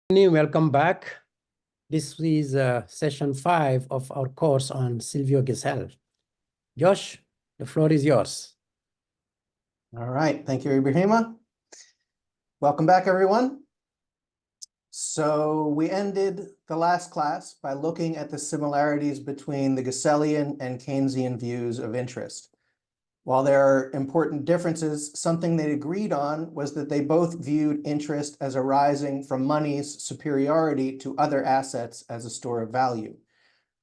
Welcome back. This is session 5 of our course on Silvio Gesell. Josh, the floor is yours. All right, thank you, Ibrahima. Welcome back, everyone. So we ended the last class by looking at the similarities between the Gessellian and Keynesian views of interest. While there are important differences, something they agreed on was that they both viewed interest as arising from money's superiority to other assets as a store of value,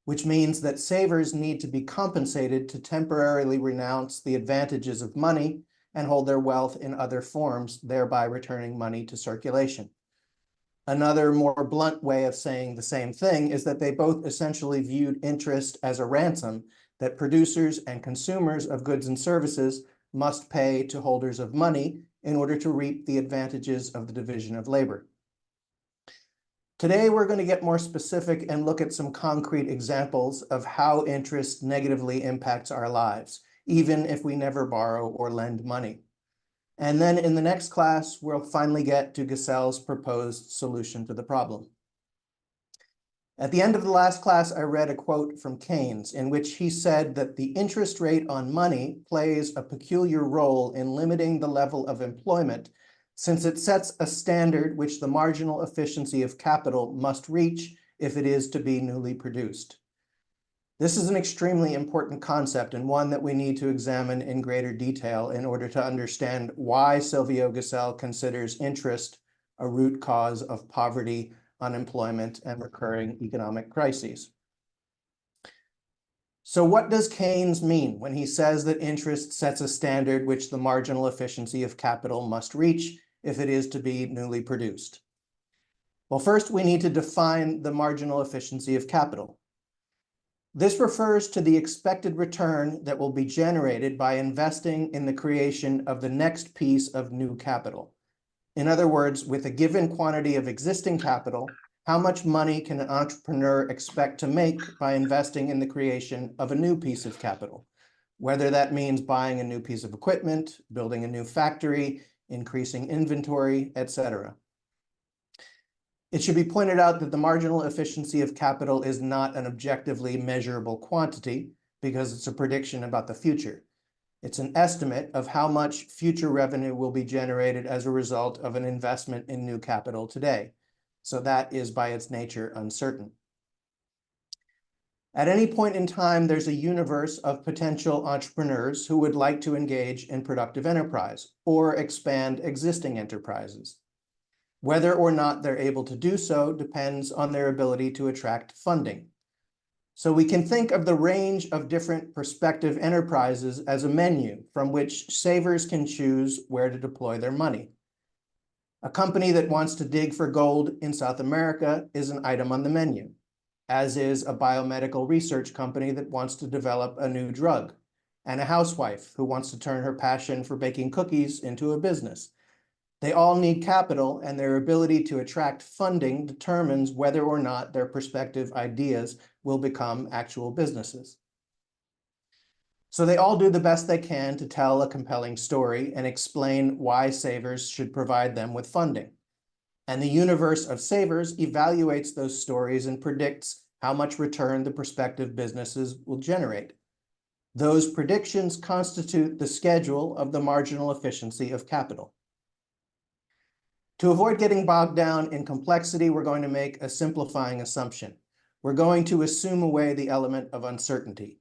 which means that savers need to be compensated to temporarily renounce the advantages of money and hold their wealth in other forms, thereby returning money to circulation. Another more blunt way of saying the same thing is that they both essentially viewed interest as a ransom that producers and consumers of goods and services must pay to holders of money in order to reap the advantages of the division of labor. Today, we're going to get more specific and look at some concrete examples of how interest negatively impacts our lives, even if we never borrow or lend money. And then in the next class, we'll finally get to Gesell's proposed solution to the problem. At the end of the last class, I read a quote from Keynes in which he said that the interest rate on money plays a peculiar role in limiting the level of employment, since it sets a standard which the marginal efficiency of capital must reach if it is to be newly produced. This is an extremely important concept and one that we need to examine in greater detail in order to understand why Silvio Gesell considers interest a root cause of poverty, unemployment, and recurring economic crises. So what does Keynes mean when he says that interest sets a standard which the marginal efficiency of capital must reach if it is to be newly produced? Well, first we need to define the marginal efficiency of capital. This refers to the expected return that will be generated by investing in the creation of the next piece of new capital. In other words, with a given quantity of existing capital, how much money can an entrepreneur expect to make by investing in the creation of a new piece of capital? Whether that means buying a new piece of equipment, building a new factory, increasing inventory, etc. It should be pointed out that the marginal efficiency of capital is not an objectively measurable quantity because it's a prediction about the future. It's an estimate of how much future revenue will be generated as a result of an investment in new capital today. So that is by its nature uncertain. At any point in time, there's a universe of potential entrepreneurs who would like to engage in productive enterprise or expand existing enterprises. Whether or not they're able to do so depends on their ability to attract funding. So we can think of the range of different prospective enterprises as a menu from which savers can choose where to deploy their money. A company that wants to dig for gold in South America is an item on the menu, as is a biomedical research company that wants to develop a new drug, and a housewife who wants to turn her passion for baking cookies into a business. They all need capital, and their ability to attract funding determines whether or not their prospective ideas will become actual businesses. So they all do the best they can to tell a compelling story and explain why savers should provide them with funding. And the universe of savers evaluates those stories and predicts how much return the prospective businesses will generate. Those predictions constitute the schedule of the marginal efficiency of capital. To avoid getting bogged down in complexity, we're going to make a simplifying assumption. We're going to assume away the element of uncertainty.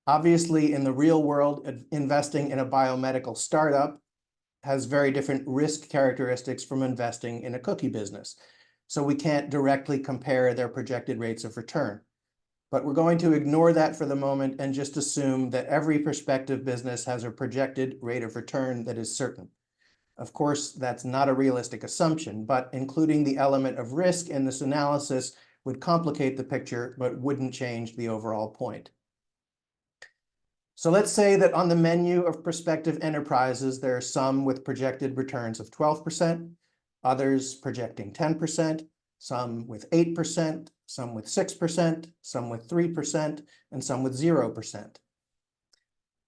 Obviously, in the real world, investing in a biomedical startup has very different risk characteristics from investing in a cookie business. So we can't directly compare their projected rates of return. But we're going to ignore that for the moment and just assume that every prospective business has a projected rate of return that is certain. Of course, that's not a realistic assumption, but including the element of risk in this analysis would complicate the picture, but wouldn't change the overall point. So let's say that on the menu of prospective enterprises, there are some with projected returns of 12%, others projecting 10%, some with 8%, some with 6%, some with 3%, and some with 0%.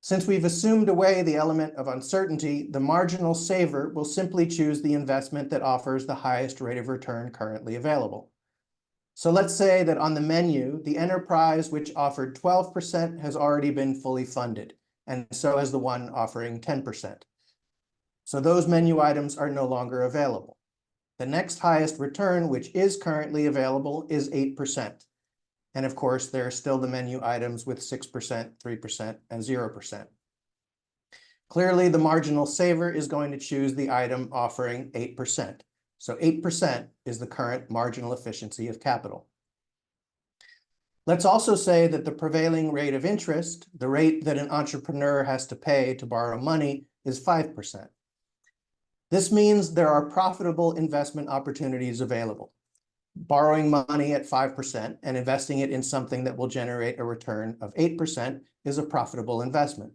Since we've assumed away the element of uncertainty, the marginal saver will simply choose the investment that offers the highest rate of return currently available. So let's say that on the menu, the enterprise which offered 12% has already been fully funded, and so has the one offering 10%. So those menu items are no longer available. The next highest return, which is currently available, is 8%. And of course, there are still the menu items with 6%, 3%, and 0%. Clearly, the marginal saver is going to choose the item offering 8%. So 8% is the current marginal efficiency of capital. Let's also say that the prevailing rate of interest, the rate that an entrepreneur has to pay to borrow money, is 5%. This means there are profitable investment opportunities available. Borrowing money at 5% and investing it in something that will generate a return of 8% is a profitable investment.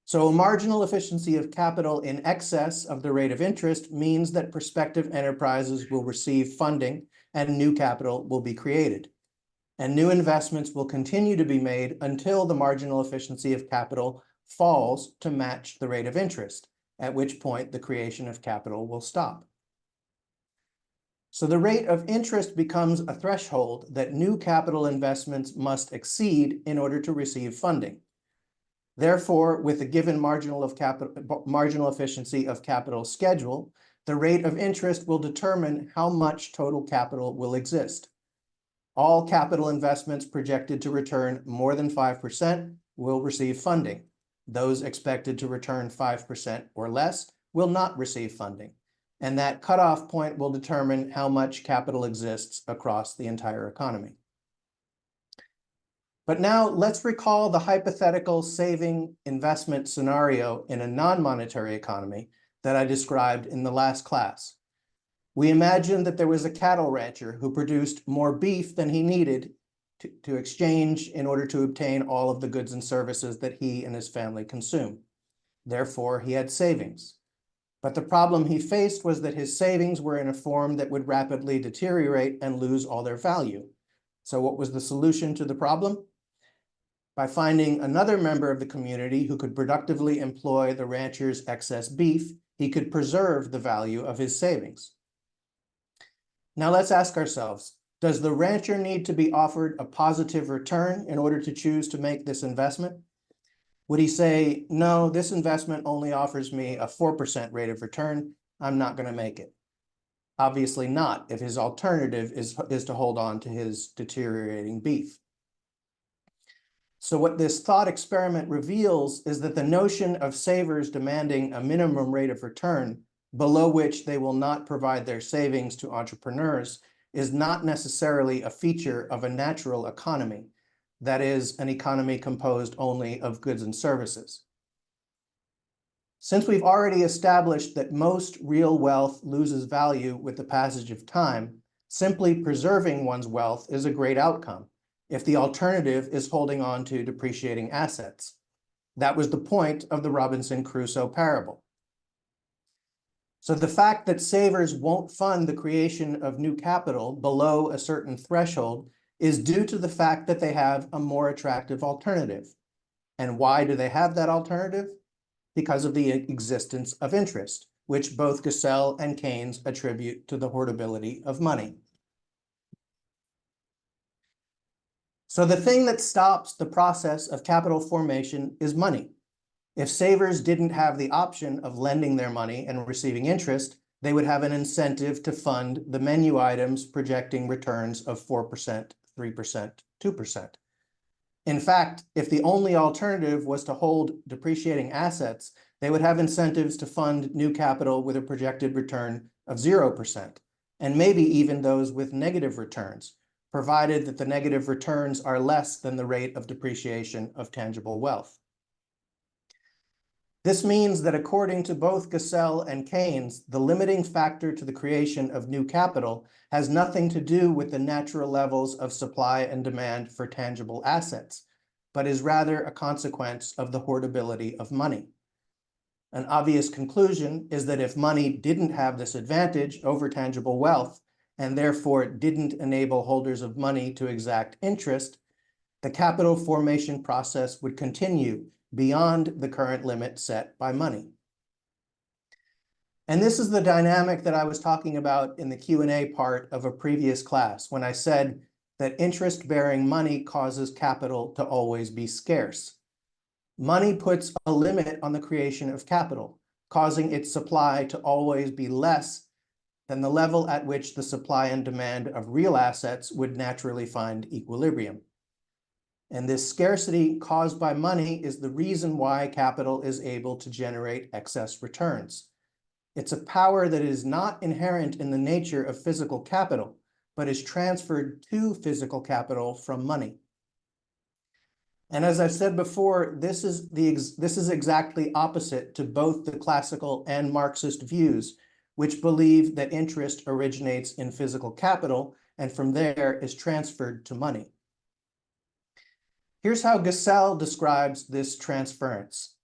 So a marginal efficiency of capital in excess of the rate of interest means that prospective enterprises will receive funding and new capital will be created. And new investments will continue to be made until the marginal efficiency of capital falls to match the rate of interest, at which point the creation of capital will stop. So the rate of interest becomes a threshold that new capital investments must exceed in order to receive funding. Therefore, with a given marginal efficiency of capital schedule, the rate of interest will determine how much total capital will exist. All capital investments projected to return more than 5% will receive funding. Those expected to return 5% or less will not receive funding. And that cutoff point will determine how much capital exists across the entire economy. But now let's recall the hypothetical saving investment scenario in a non-monetary economy that I described in the last class. We imagined that there was a cattle rancher who produced more beef than he needed to exchange in order to obtain all of the goods and services that he and his family consume. Therefore, he had savings. But the problem he faced was that his savings were in a form that would rapidly deteriorate and lose all their value. So what was the solution to the problem? By finding another member of the community who could productively employ the rancher's excess beef, he could preserve the value of his savings. Now let's ask ourselves, does the rancher need to be offered a positive return in order to choose to make this investment? Would he say, no, this investment only offers me a 4% rate of return, I'm not going to make it? Obviously not, if his alternative is to hold on to his deteriorating beef. So what this thought experiment reveals is that the notion of savers demanding a minimum rate of return below which they will not provide their savings to entrepreneurs is not necessarily a feature of a natural economy, that is, an economy composed only of goods and services. Since we've already established that most real wealth loses value with the passage of time, simply preserving one's wealth is a great outcome, if the alternative is holding on to depreciating assets. That was the point of the Robinson Crusoe parable. So the fact that savers won't fund the creation of new capital below a certain threshold is due to the fact that they have a more attractive alternative. And why do they have that alternative? Because of the existence of interest, which both Gesell and Keynes attribute to the hoardability of money. So the thing that stops the process of capital formation is money. If savers didn't have the option of lending their money and receiving interest, they would have an incentive to fund the menu items projecting returns of 4%, 3%, 2%. In fact, if the only alternative was to hold depreciating assets, they would have incentives to fund new capital with a projected return of 0%, and maybe even those with negative returns, provided that the negative returns are less than the rate of depreciation of tangible wealth. This means that according to both Gesell and Keynes, the limiting factor to the creation of new capital has nothing to do with the natural levels of supply and demand for tangible assets, but is rather a consequence of the hoardability of money. An obvious conclusion is that if money didn't have this advantage over tangible wealth, and therefore didn't enable holders of money to exact interest, the capital formation process would continue beyond the current limit set by money. And this is the dynamic that I was talking about in the Q&A part of a previous class when I said that interest-bearing money causes capital to always be scarce. Money puts a limit on the creation of capital, causing its supply to always be less than the level at which the supply and demand of real assets would naturally find equilibrium. And this scarcity caused by money is the reason why capital is able to generate excess returns. It's a power that is not inherent in the nature of physical capital, but is transferred to physical capital from money. And as I've said before, this is exactly opposite to both the classical and Marxist views, which believe that interest originates in physical capital and from there is transferred to money. Here's how Gesell describes this transference.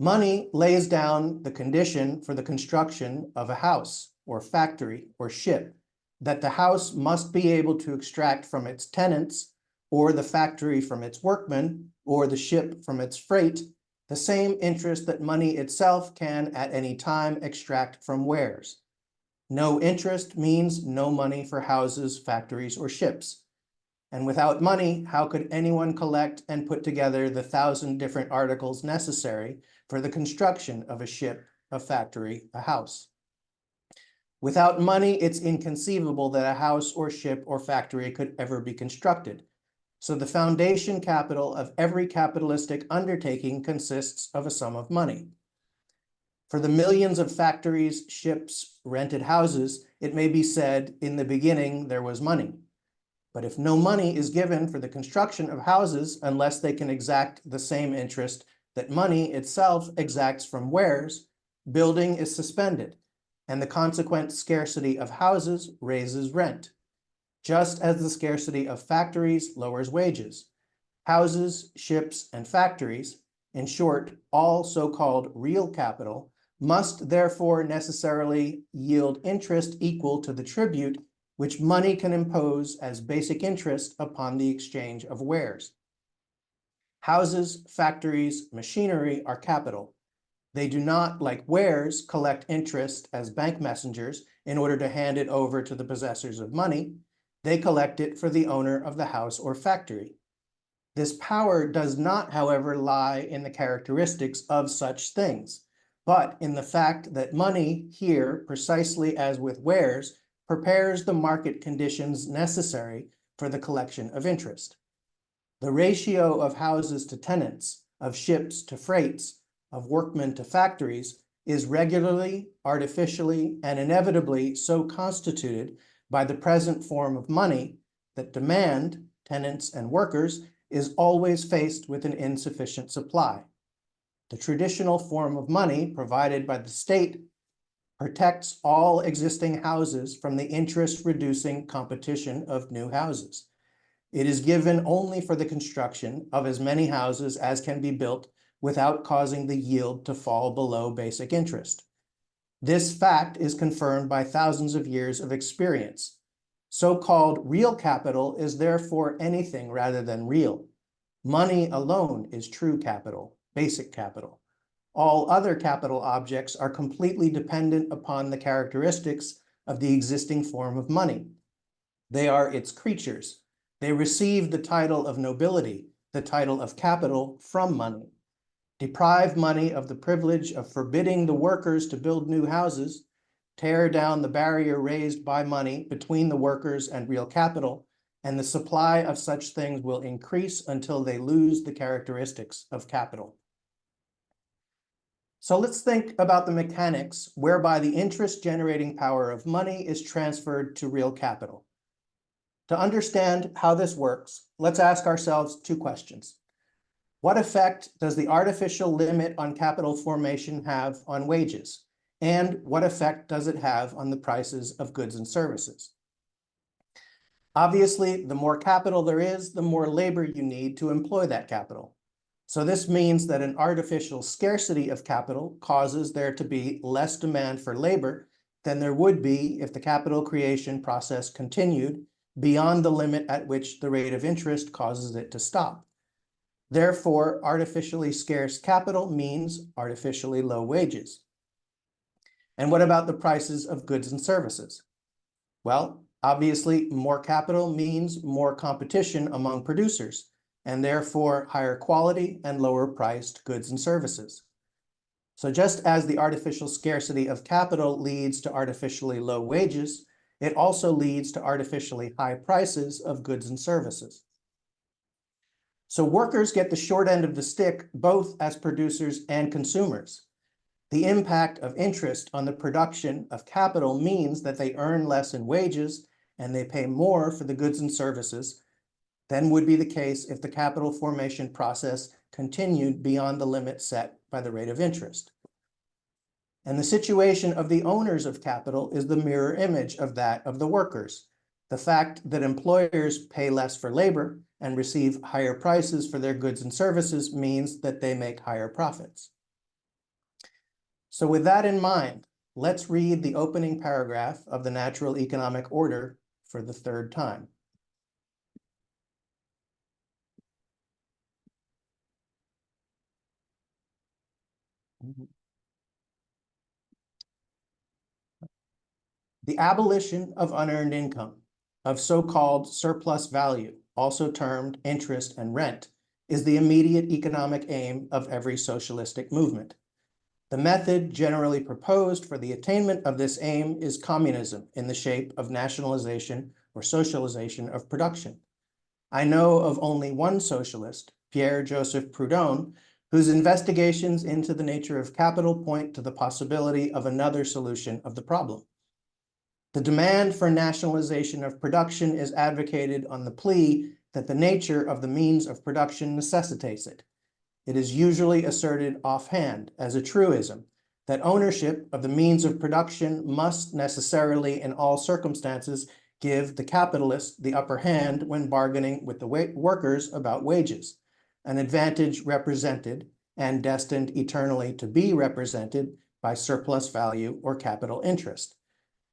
Money lays down the condition for the construction of a house or factory or ship that the house must be able to extract from its tenants, or the factory from its workmen, or the ship from its freight, the same interest that money itself can at any time extract from wares. No interest means no money for houses, factories, or ships. And without money, how could anyone collect and put together the 1,000 different articles necessary for the construction of a ship, a factory, a house? Without money, it's inconceivable that a house or ship or factory could ever be constructed. So the foundation capital of every capitalistic undertaking consists of a sum of money. For the millions of factories, ships, rented houses, it may be said, in the beginning, there was money. But if no money is given for the construction of houses unless they can exact the same interest that money itself exacts from wares, building is suspended, and the consequent scarcity of houses raises rent, just as the scarcity of factories lowers wages. Houses, ships, and factories, in short, all so-called real capital, must therefore necessarily yield interest equal to the tribute which money can impose as basic interest upon the exchange of wares. Houses, factories, machinery are capital. They do not, like wares, collect interest as bank messengers in order to hand it over to the possessors of money. They collect it for the owner of the house or factory. This power does not, however, lie in the characteristics of such things, but in the fact that money here, precisely as with wares, prepares the market conditions necessary for the collection of interest. The ratio of houses to tenants, of ships to freights, of workmen to factories is regularly, artificially, and inevitably so constituted by the present form of money that demand, tenants and workers, is always faced with an insufficient supply. The traditional form of money provided by the state protects all existing houses from the interest-reducing competition of new houses. It is given only for the construction of as many houses as can be built without causing the yield to fall below basic interest. This fact is confirmed by thousands of years of experience. So-called real capital is therefore anything rather than real. Money alone is true capital, basic capital. All other capital objects are completely dependent upon the characteristics of the existing form of money. They are its creatures. They receive the title of nobility, the title of capital, from money. Deprive money of the privilege of forbidding the workers to build new houses, tear down the barrier raised by money between the workers and real capital, and the supply of such things will increase until they lose the characteristics of capital. So let's think about the mechanics whereby the interest-generating power of money is transferred to real capital. To understand how this works, let's ask ourselves two questions. What effect does the artificial limit on capital formation have on wages? And what effect does it have on the prices of goods and services? Obviously, the more capital there is, the more labor you need to employ that capital. So this means that an artificial scarcity of capital causes there to be less demand for labor than there would be if the capital creation process continued beyond the limit at which the rate of interest causes it to stop. Therefore, artificially scarce capital means artificially low wages. And what about the prices of goods and services? Well, obviously, more capital means more competition among producers, and therefore higher quality and lower priced goods and services. So just as the artificial scarcity of capital leads to artificially low wages, it also leads to artificially high prices of goods and services. So workers get the short end of the stick, both as producers and consumers. The impact of interest on the production of capital means that they earn less in wages and they pay more for the goods and services than would be the case if the capital formation process continued beyond the limit set by the rate of interest. And the situation of the owners of capital is the mirror image of that of the workers. The fact that employers pay less for labor and receive higher prices for their goods and services means that they make higher profits. So with that in mind, let's read the opening paragraph of the Natural Economic Order for the third time. The abolition of unearned income, of so-called surplus value, also termed interest and rent, is the immediate economic aim of every socialistic movement. The method generally proposed for the attainment of this aim is communism in the shape of nationalization or socialization of production. I know of only one socialist, Pierre-Joseph Proudhon, whose investigations into the nature of capital point to the possibility of another solution of the problem. The demand for nationalization of production is advocated on the plea that the nature of the means of production necessitates it. It is usually asserted offhand as a truism that ownership of the means of production must necessarily in all circumstances give the capitalist the upper hand when bargaining with the workers about wages, an advantage represented and destined eternally to be represented by surplus value or capital interest.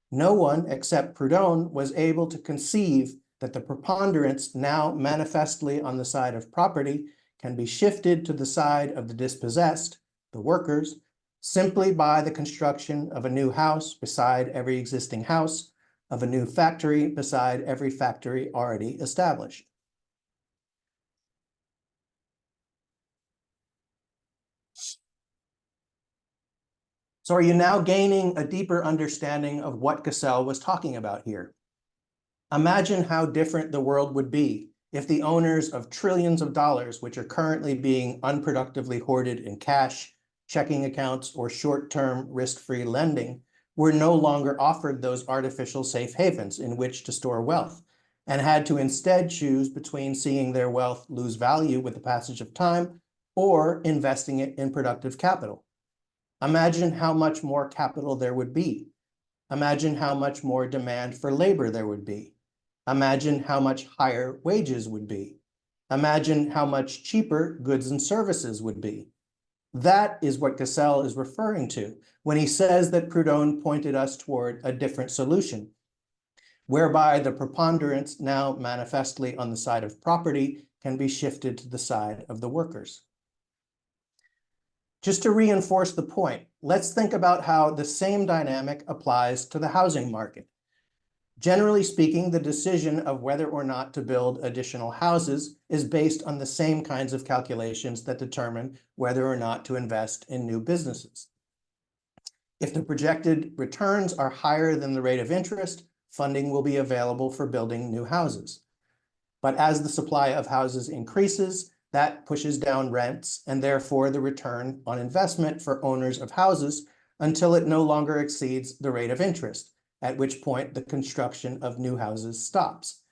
No one except Proudhon was able to conceive that the preponderance now manifestly on the side of property can be shifted to the side of the dispossessed, the workers, simply by the construction of a new house beside every existing house, of a new factory beside every factory already established. So are you now gaining a deeper understanding of what Gesell was talking about here? Imagine how different the world would be if the owners of trillions of dollars, which are currently being unproductively hoarded in cash, checking accounts, or short-term risk-free lending, were no longer offered those artificial safe havens in which to store wealth, and had to instead choose between seeing their wealth lose value with the passage of time or investing it in productive capital. Imagine how much more capital there would be. Imagine how much more demand for labor there would be. Imagine how much higher wages would be. Imagine how much cheaper goods and services would be. That is what Gesell is referring to when he says that Proudhon pointed us toward a different solution, whereby the preponderance now manifestly on the side of property can be shifted to the side of the workers. Just to reinforce the point, let's think about how the same dynamic applies to the housing market. Generally speaking, the decision of whether or not to build additional houses is based on the same kinds of calculations that determine whether or not to invest in new businesses. If the projected returns are higher than the rate of interest, funding will be available for building new houses. But as the supply of houses increases, that pushes down rents and therefore the return on investment for owners of houses until it no longer exceeds the rate of interest, at which point the construction of new houses stops.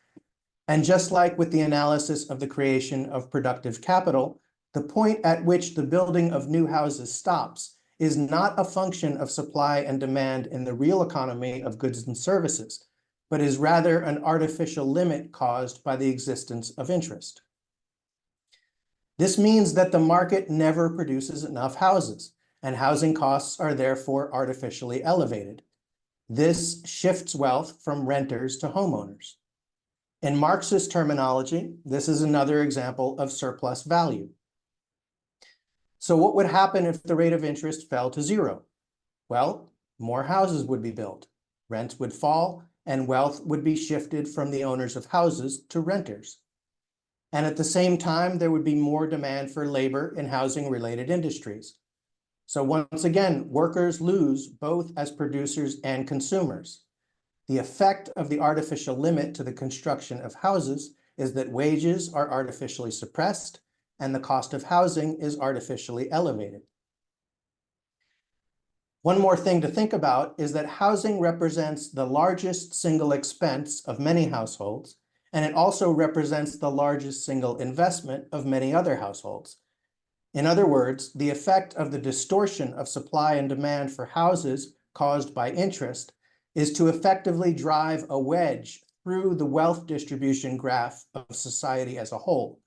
And just like with the analysis of the creation of productive capital, the point at which the building of new houses stops is not a function of supply and demand in the real economy of goods and services, but is rather an artificial limit caused by the existence of interest. This means that the market never produces enough houses, and housing costs are therefore artificially elevated. This shifts wealth from renters to homeowners. In Marxist terminology, this is another example of surplus value. So what would happen if the rate of interest fell to zero? Well, more houses would be built, rents would fall, and wealth would be shifted from the owners of houses to renters. And at the same time, there would be more demand for labor in housing-related industries. So once again, workers lose both as producers and consumers. The effect of the artificial limit to the construction of houses is that wages are artificially suppressed and the cost of housing is artificially elevated. One more thing to think about is that housing represents the largest single expense of many households, and it also represents the largest single investment of many other households. In other words, the effect of the distortion of supply and demand for houses caused by interest is to effectively drive a wedge through the wealth distribution graph of society as a whole.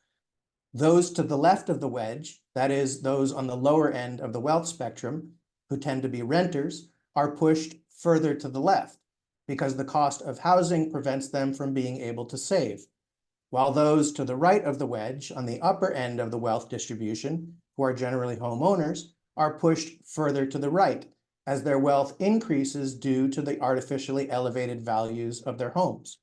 Those to the left of the wedge, that is, those on the lower end of the wealth spectrum, who tend to be renters, are pushed further to the left because the cost of housing prevents them from being able to save, while those to the right of the wedge on the upper end of the wealth distribution, who are generally homeowners, are pushed further to the right as their wealth increases due to the artificially elevated values of their homes.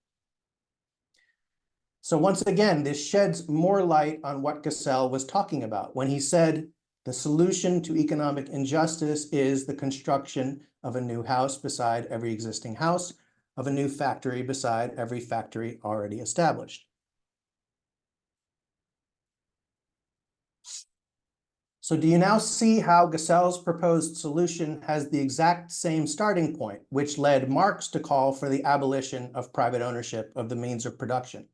So once again, this sheds more light on what Gesell was talking about when he said, the solution to economic injustice is the construction of a new house beside every existing house, of a new factory beside every factory already established. So do you now see how Gesell's proposed solution has the exact same starting point, which led Marx to call for the abolition of private ownership of the means of production?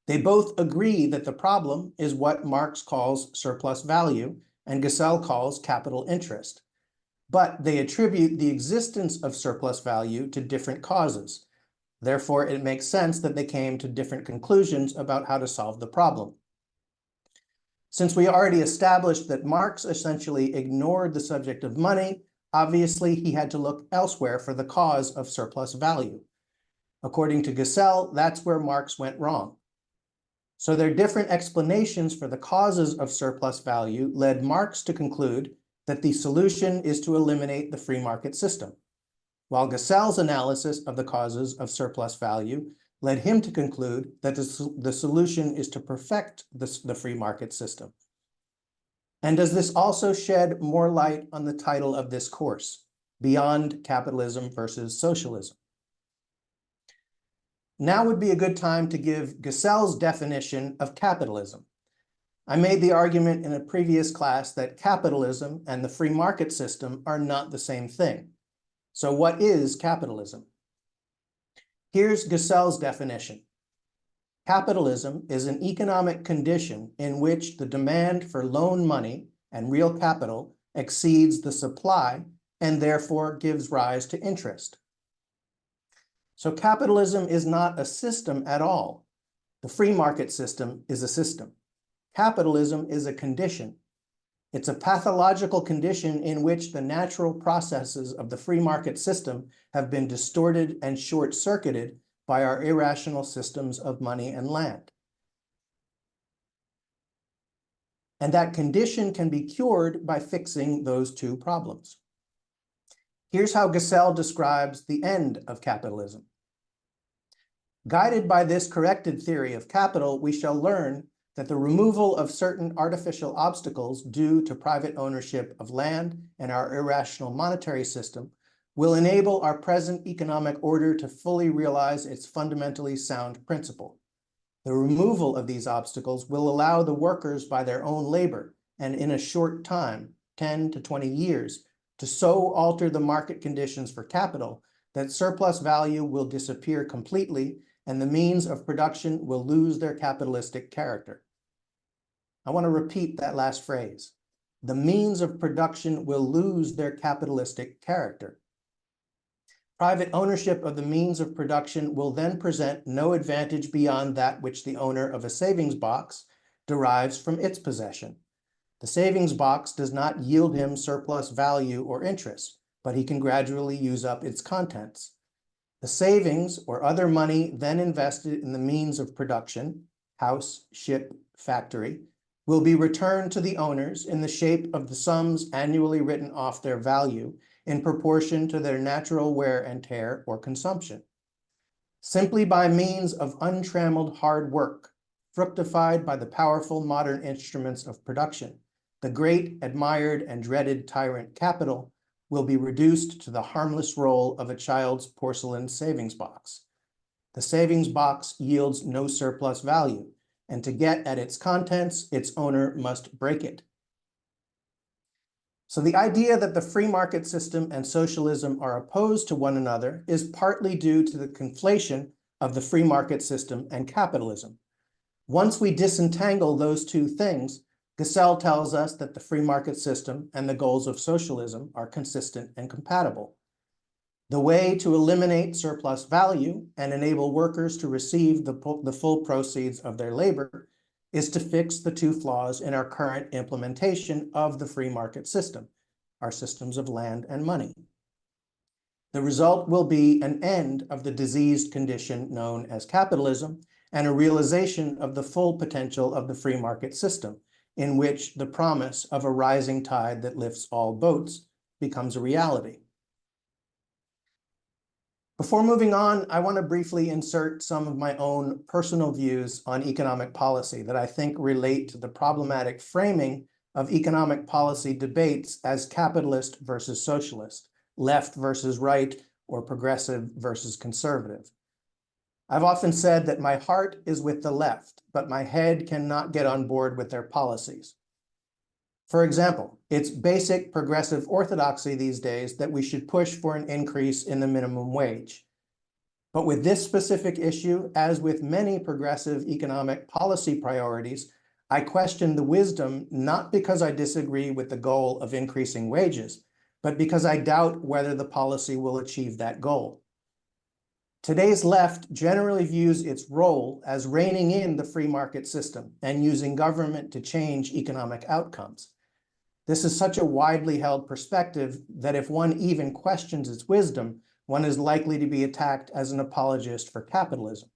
They both agree that the problem is what Marx calls surplus value and Gesell calls capital interest. But they attribute the existence of surplus value to different causes. Therefore, it makes sense that they came to different conclusions about how to solve the problem. Since we already established that Marx essentially ignored the subject of money, obviously he had to look elsewhere for the cause of surplus value. According to Gesell, that's where Marx went wrong. So their different explanations for the causes of surplus value led Marx to conclude that the solution is to eliminate the free market system, while Gesell's analysis of the causes of surplus value led him to conclude that the solution is to perfect the free market system. And does this also shed more light on the title of this course, Beyond Capitalism versus Socialism? Now would be a good time to give Gesell's definition of capitalism. I made the argument in a previous class that capitalism and the free market system are not the same thing. So what is capitalism? Here's Gesell's definition. Capitalism is an economic condition in which the demand for loan money and real capital exceeds the supply and therefore gives rise to interest. So capitalism is not a system at all. The free market system is a system. Capitalism is a condition. It's a pathological condition in which the natural processes of the free market system have been distorted and short-circuited by our irrational systems of money and land. And that condition can be cured by fixing those two problems. Here's how Gesell describes the end of capitalism. Guided by this corrected theory of capital, we shall learn that the removal of certain artificial obstacles due to private ownership of land and our irrational monetary system will enable our present economic order to fully realize its fundamentally sound principle. The removal of these obstacles will allow the workers by their own labor and in a short time, 10 to 20 years, to so alter the market conditions for capital that surplus value will disappear completely and the means of production will lose their capitalistic character. I want to repeat that last phrase. The means of production will lose their capitalistic character. Private ownership of the means of production will then present no advantage beyond that which the owner of a savings box derives from its possession. The savings box does not yield him surplus value or interest, but he can gradually use up its contents. The savings or other money then invested in the means of production, house, ship, factory, will be returned to the owners in the shape of the sums annually written off their value in proportion to their natural wear and tear or consumption. Simply by means of untrammeled hard work, fructified by the powerful modern instruments of production, the great, admired, and dreaded tyrant capital will be reduced to the harmless role of a child's porcelain savings box. The savings box yields no surplus value, and to get at its contents, its owner must break it. So the idea that the free market system and socialism are opposed to one another is partly due to the conflation of the free market system and capitalism. Once we disentangle those two things, Gesell tells us that the free market system and the goals of socialism are consistent and compatible. The way to eliminate surplus value and enable workers to receive the full proceeds of their labor is to fix the two flaws in our current implementation of the free market system, our systems of land and money. The result will be an end of the diseased condition known as capitalism and a realization of the full potential of the free market system, in which the promise of a rising tide that lifts all boats becomes a reality. Before moving on, I want to briefly insert some of my own personal views on economic policy that I think relate to the problematic framing of economic policy debates as capitalist versus socialist, left versus right, or progressive versus conservative. I've often said that my heart is with the left, but my head cannot get on board with their policies. For example, it's basic progressive orthodoxy these days that we should push for an increase in the minimum wage. But with this specific issue, as with many progressive economic policy priorities, I question the wisdom not because I disagree with the goal of increasing wages, but because I doubt whether the policy will achieve that goal. Today's left generally views its role as reining in the free market system and using government to change economic outcomes. This is such a widely held perspective that if one even questions its wisdom, one is likely to be attacked as an apologist for capitalism.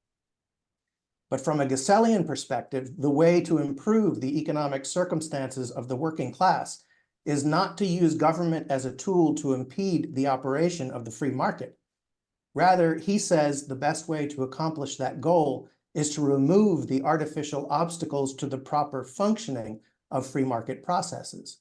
But from a Gesellian perspective, the way to improve the economic circumstances of the working class is not to use government as a tool to impede the operation of the free market. Rather, he says the best way to accomplish that goal is to remove the artificial obstacles to the proper functioning of free market processes.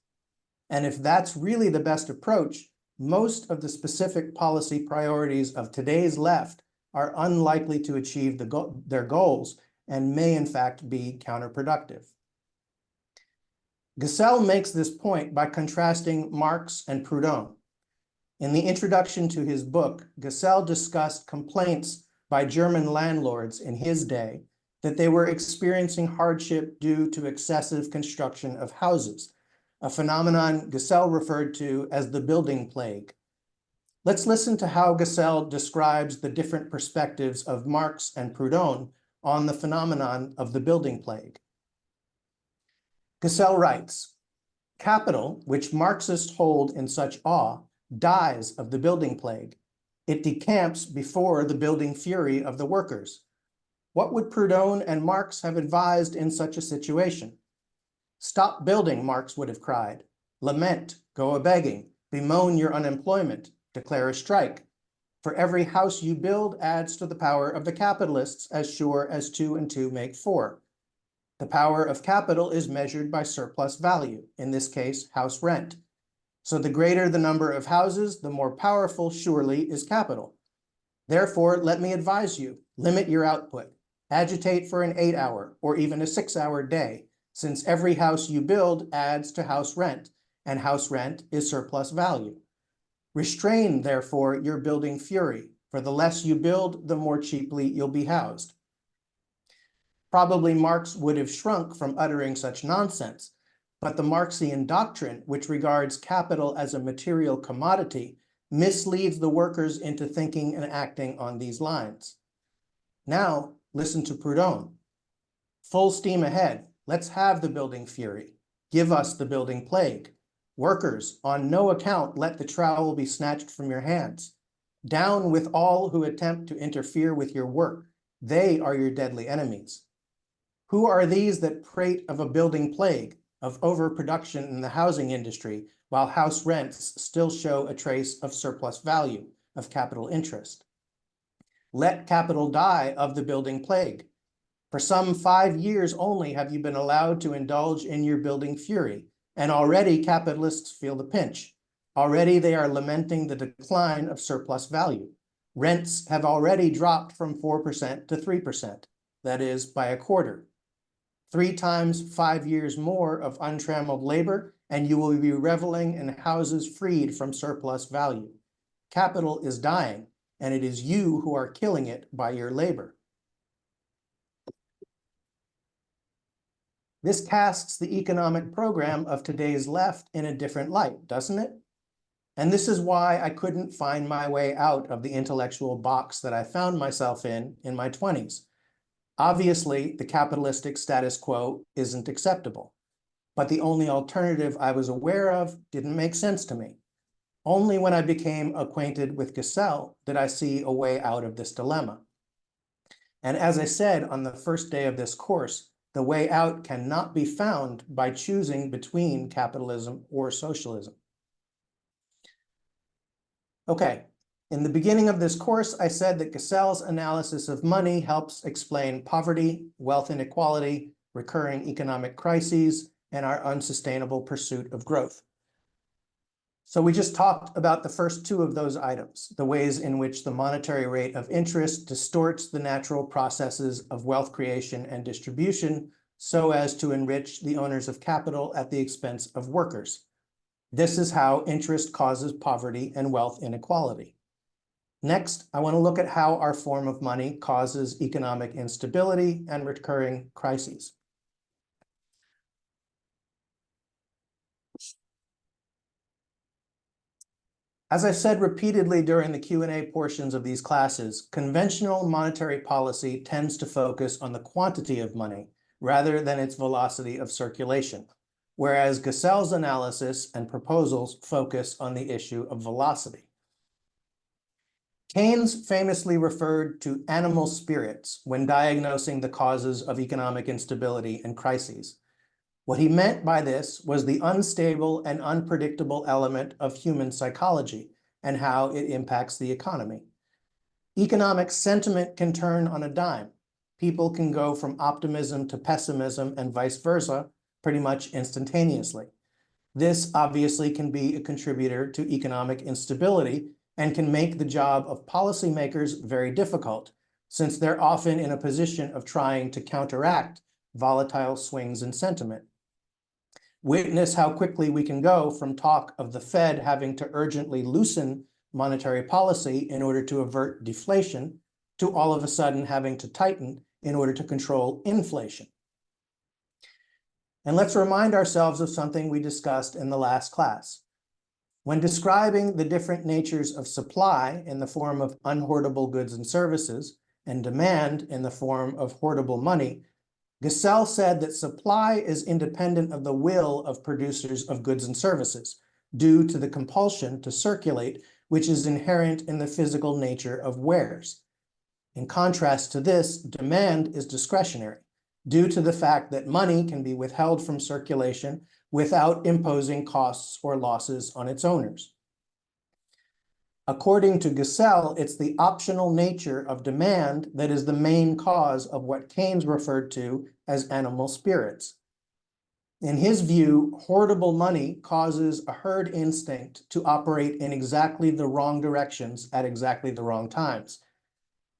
And if that's really the best approach, most of the specific policy priorities of today's left are unlikely to achieve their goals and may in fact be counterproductive. Gesell makes this point by contrasting Marx and Proudhon. In the introduction to his book, Gesell discussed complaints by German landlords in his day that they were experiencing hardship due to excessive construction of houses, a phenomenon Gesell referred to as the building plague. Let's listen to how Gesell describes the different perspectives of Marx and Proudhon on the phenomenon of the building plague. Gesell writes, "Capital, which Marxists hold in such awe, dies of the building plague. It decamps before the building fury of the workers. What would Proudhon and Marx have advised in such a situation? Stop building, Marx would have cried. Lament, go a-begging, bemoan your unemployment, declare a strike. For every house you build adds to the power of the capitalists as sure as 2 and 2 make 4. The power of capital is measured by surplus value, in this case, house rent. So the greater the number of houses, the more powerful surely is capital. Therefore, let me advise you, limit your output, agitate for an 8-hour or even a 6-hour day, since every house you build adds to house rent, and house rent is surplus value. Restrain, therefore, your building fury, for the less you build, the more cheaply you'll be housed." Probably Marx would have shrunk from uttering such nonsense, but the Marxian doctrine, which regards capital as a material commodity, misleads the workers into thinking and acting on these lines. Now, listen to Proudhon. "Full steam ahead. Let's have the building fury. Give us the building plague. Workers, on no account let the trowel be snatched from your hands. Down with all who attempt to interfere with your work. They are your deadly enemies. Who are these that prate of a building plague, of overproduction in the housing industry, while house rents still show a trace of surplus value, of capital interest? Let capital die of the building plague. For some 5 years only have you been allowed to indulge in your building fury, and already capitalists feel the pinch. Already they are lamenting the decline of surplus value. Rents have already dropped from 4% to 3%, that is, by a quarter. 3 times 5 years more of untrammeled labor, and you will be reveling in houses freed from surplus value. Capital is dying, and it is you who are killing it by your labor. This casts the economic program of today's left in a different light, doesn't it? And this is why I couldn't find my way out of the intellectual box that I found myself in my 20s. Obviously, the capitalistic status quo isn't acceptable, but the only alternative I was aware of didn't make sense to me. Only when I became acquainted with Gesell did I see a way out of this dilemma. And as I said on the first day of this course, the way out cannot be found by choosing between capitalism or socialism. Okay, in the beginning of this course, I said that Gesell's analysis of money helps explain poverty, wealth inequality, recurring economic crises, and our unsustainable pursuit of growth. So we just talked about the first 2 of those items, the ways in which the monetary rate of interest distorts the natural processes of wealth creation and distribution so as to enrich the owners of capital at the expense of workers. This is how interest causes poverty and wealth inequality. Next, I want to look at how our form of money causes economic instability and recurring crises. As I've said repeatedly during the Q&A portions of these classes, conventional monetary policy tends to focus on the quantity of money rather than its velocity of circulation, whereas Gesell's analysis and proposals focus on the issue of velocity. Keynes famously referred to animal spirits when diagnosing the causes of economic instability and crises. What he meant by this was the unstable and unpredictable element of human psychology and how it impacts the economy. Economic sentiment can turn on a dime. People can go from optimism to pessimism and vice versa pretty much instantaneously. This obviously can be a contributor to economic instability and can make the job of policymakers very difficult, since they're often in a position of trying to counteract volatile swings in sentiment. Witness how quickly we can go from talk of the Fed having to urgently loosen monetary policy in order to avert deflation to all of a sudden having to tighten in order to control inflation. And let's remind ourselves of something we discussed in the last class. When describing the different natures of supply in the form of unhoardable goods and services and demand in the form of hoardable money, Gesell said that supply is independent of the will of producers of goods and services due to the compulsion to circulate, which is inherent in the physical nature of wares. In contrast to this, demand is discretionary due to the fact that money can be withheld from circulation without imposing costs or losses on its owners. According to Gesell, it's the optional nature of demand that is the main cause of what Keynes referred to as animal spirits. In his view, hoardable money causes a herd instinct to operate in exactly the wrong directions at exactly the wrong times.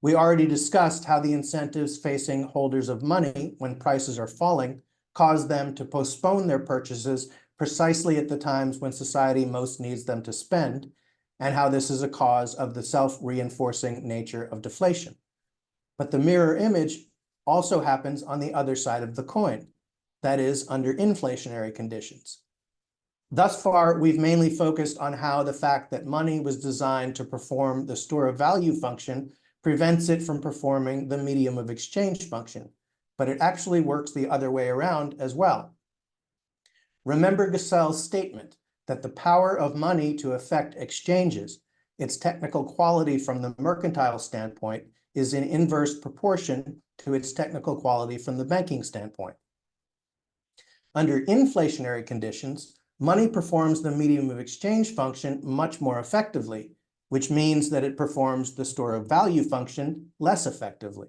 We already discussed how the incentives facing holders of money when prices are falling cause them to postpone their purchases precisely at the times when society most needs them to spend, and how this is a cause of the self-reinforcing nature of deflation. But the mirror image also happens on the other side of the coin, that is, under inflationary conditions. Thus far, we've mainly focused on how the fact that money was designed to perform the store of value function prevents it from performing the medium of exchange function, but it actually works the other way around as well. Remember Gesell's statement that the power of money to affect exchanges its technical quality from the mercantile standpoint is in inverse proportion to its technical quality from the banking standpoint. Under inflationary conditions, money performs the medium of exchange function much more effectively, which means that it performs the store of value function less effectively.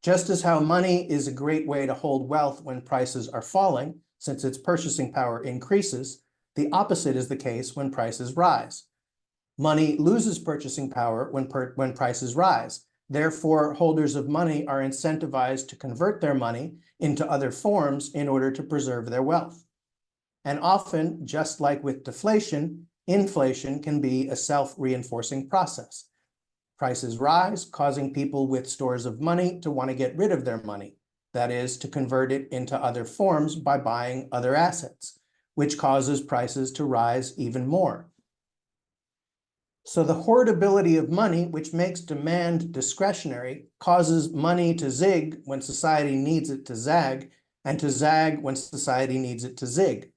Just as how money is a great way to hold wealth when prices are falling, since its purchasing power increases, the opposite is the case when prices rise. Money loses purchasing power when prices rise. Therefore, holders of money are incentivized to convert their money into other forms in order to preserve their wealth. And often, just like with deflation, inflation can be a self-reinforcing process. Prices rise, causing people with stores of money to want to get rid of their money. That is, to convert it into other forms by buying other assets, which causes prices to rise even more. So the hoardability of money, which makes demand discretionary, causes money to zig when society needs it to zag, and to zag when society needs it to zig.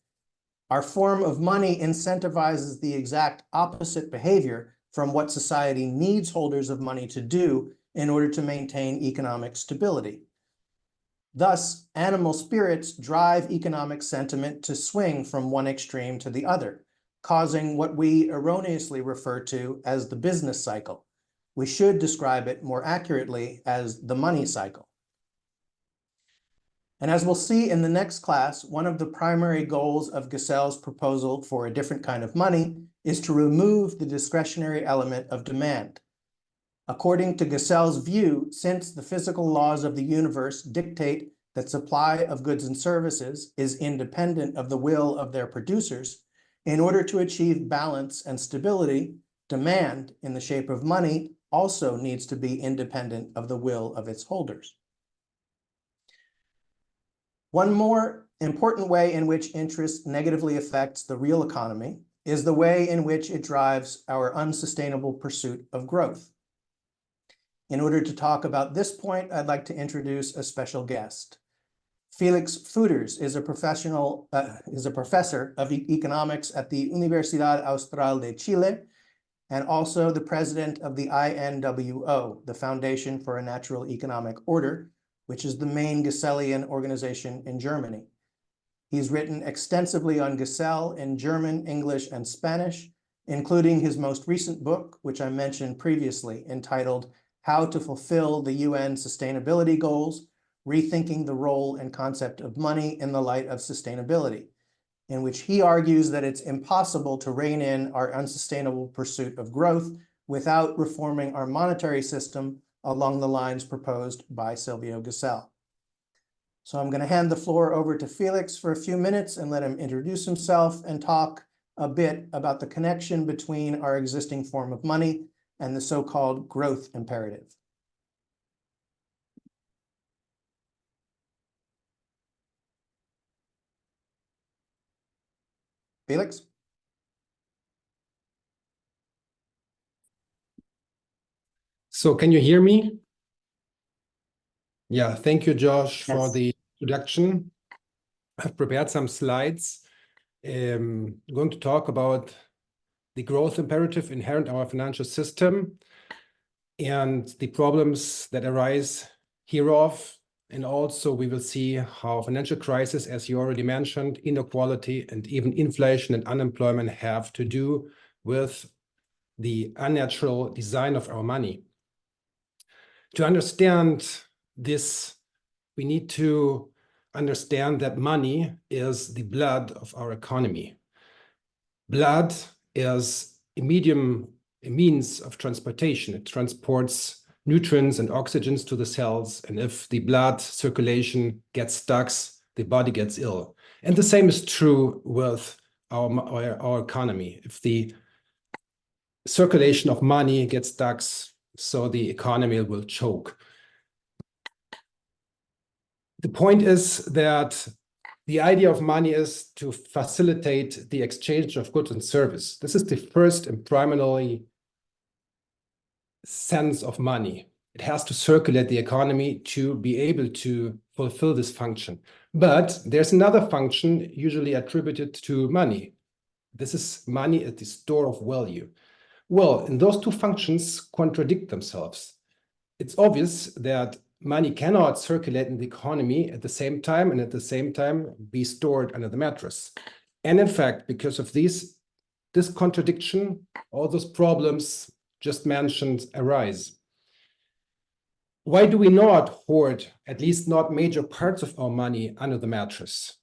Our form of money incentivizes the exact opposite behavior from what society needs holders of money to do in order to maintain economic stability. Thus, animal spirits drive economic sentiment to swing from one extreme to the other, causing what we erroneously refer to as the business cycle. We should describe it more accurately as the money cycle. And as we'll see in the next class, one of the primary goals of Gesell's proposal for a different kind of money is to remove the discretionary element of demand. According to Gesell's view, since the physical laws of the universe dictate that supply of goods and services is independent of the will of their producers, in order to achieve balance and stability, demand in the shape of money also needs to be independent of the will of its holders. One more important way in which interest negatively affects the real economy is the way in which it drives our unsustainable pursuit of growth. In order to talk about this point, I'd like to introduce a special guest. Felix Fuders is a professor of economics at the Universidad Austral de Chile and also the president of the INWO, the Foundation for a Natural Economic Order, which is the main Gesellian organization in Germany. He's written extensively on Gesell in German, English, and Spanish, including his most recent book, which I mentioned previously, entitled How to Fulfill the UN Sustainability Goals, Rethinking the Role and Concept of Money in the Light of Sustainability, in which he argues that it's impossible to rein in our unsustainable pursuit of growth without reforming our monetary system along the lines proposed by Silvio Gesell. So I'm going to hand the floor over to Felix for a few minutes and let him introduce himself and talk a bit about the connection between our existing form of money and the so-called growth imperative. Felix? So can you hear me? Yeah, thank you, Josh, for Yes. the introduction. I've prepared some slides. I'm going to talk about the growth imperative inherent in our financial system and the problems that arise hereof. And also we will see how financial crisis, as you already mentioned, inequality and even inflation and unemployment have to do with the unnatural design of our money. To understand this, we need to understand that money is the blood of our economy. Blood is a means of transportation. It transports nutrients and oxygens to the cells, and if the blood circulation gets stuck, the body gets ill. And the same is true with our economy. If the circulation of money gets stuck, so the economy will choke. The point is that the idea of money is to facilitate the exchange of goods and service. This is the first and primarily sense of money. It has to circulate the economy to be able to fulfill this function. But there's another function usually attributed to money. This is money at the store of value. Well, and those two functions contradict themselves. It's obvious that money cannot circulate in the economy at the same time and at the same time be stored under the mattress. And in fact, because of this contradiction, all those problems just mentioned arise. Why do we not hoard, at least not major parts of our money, under the mattress?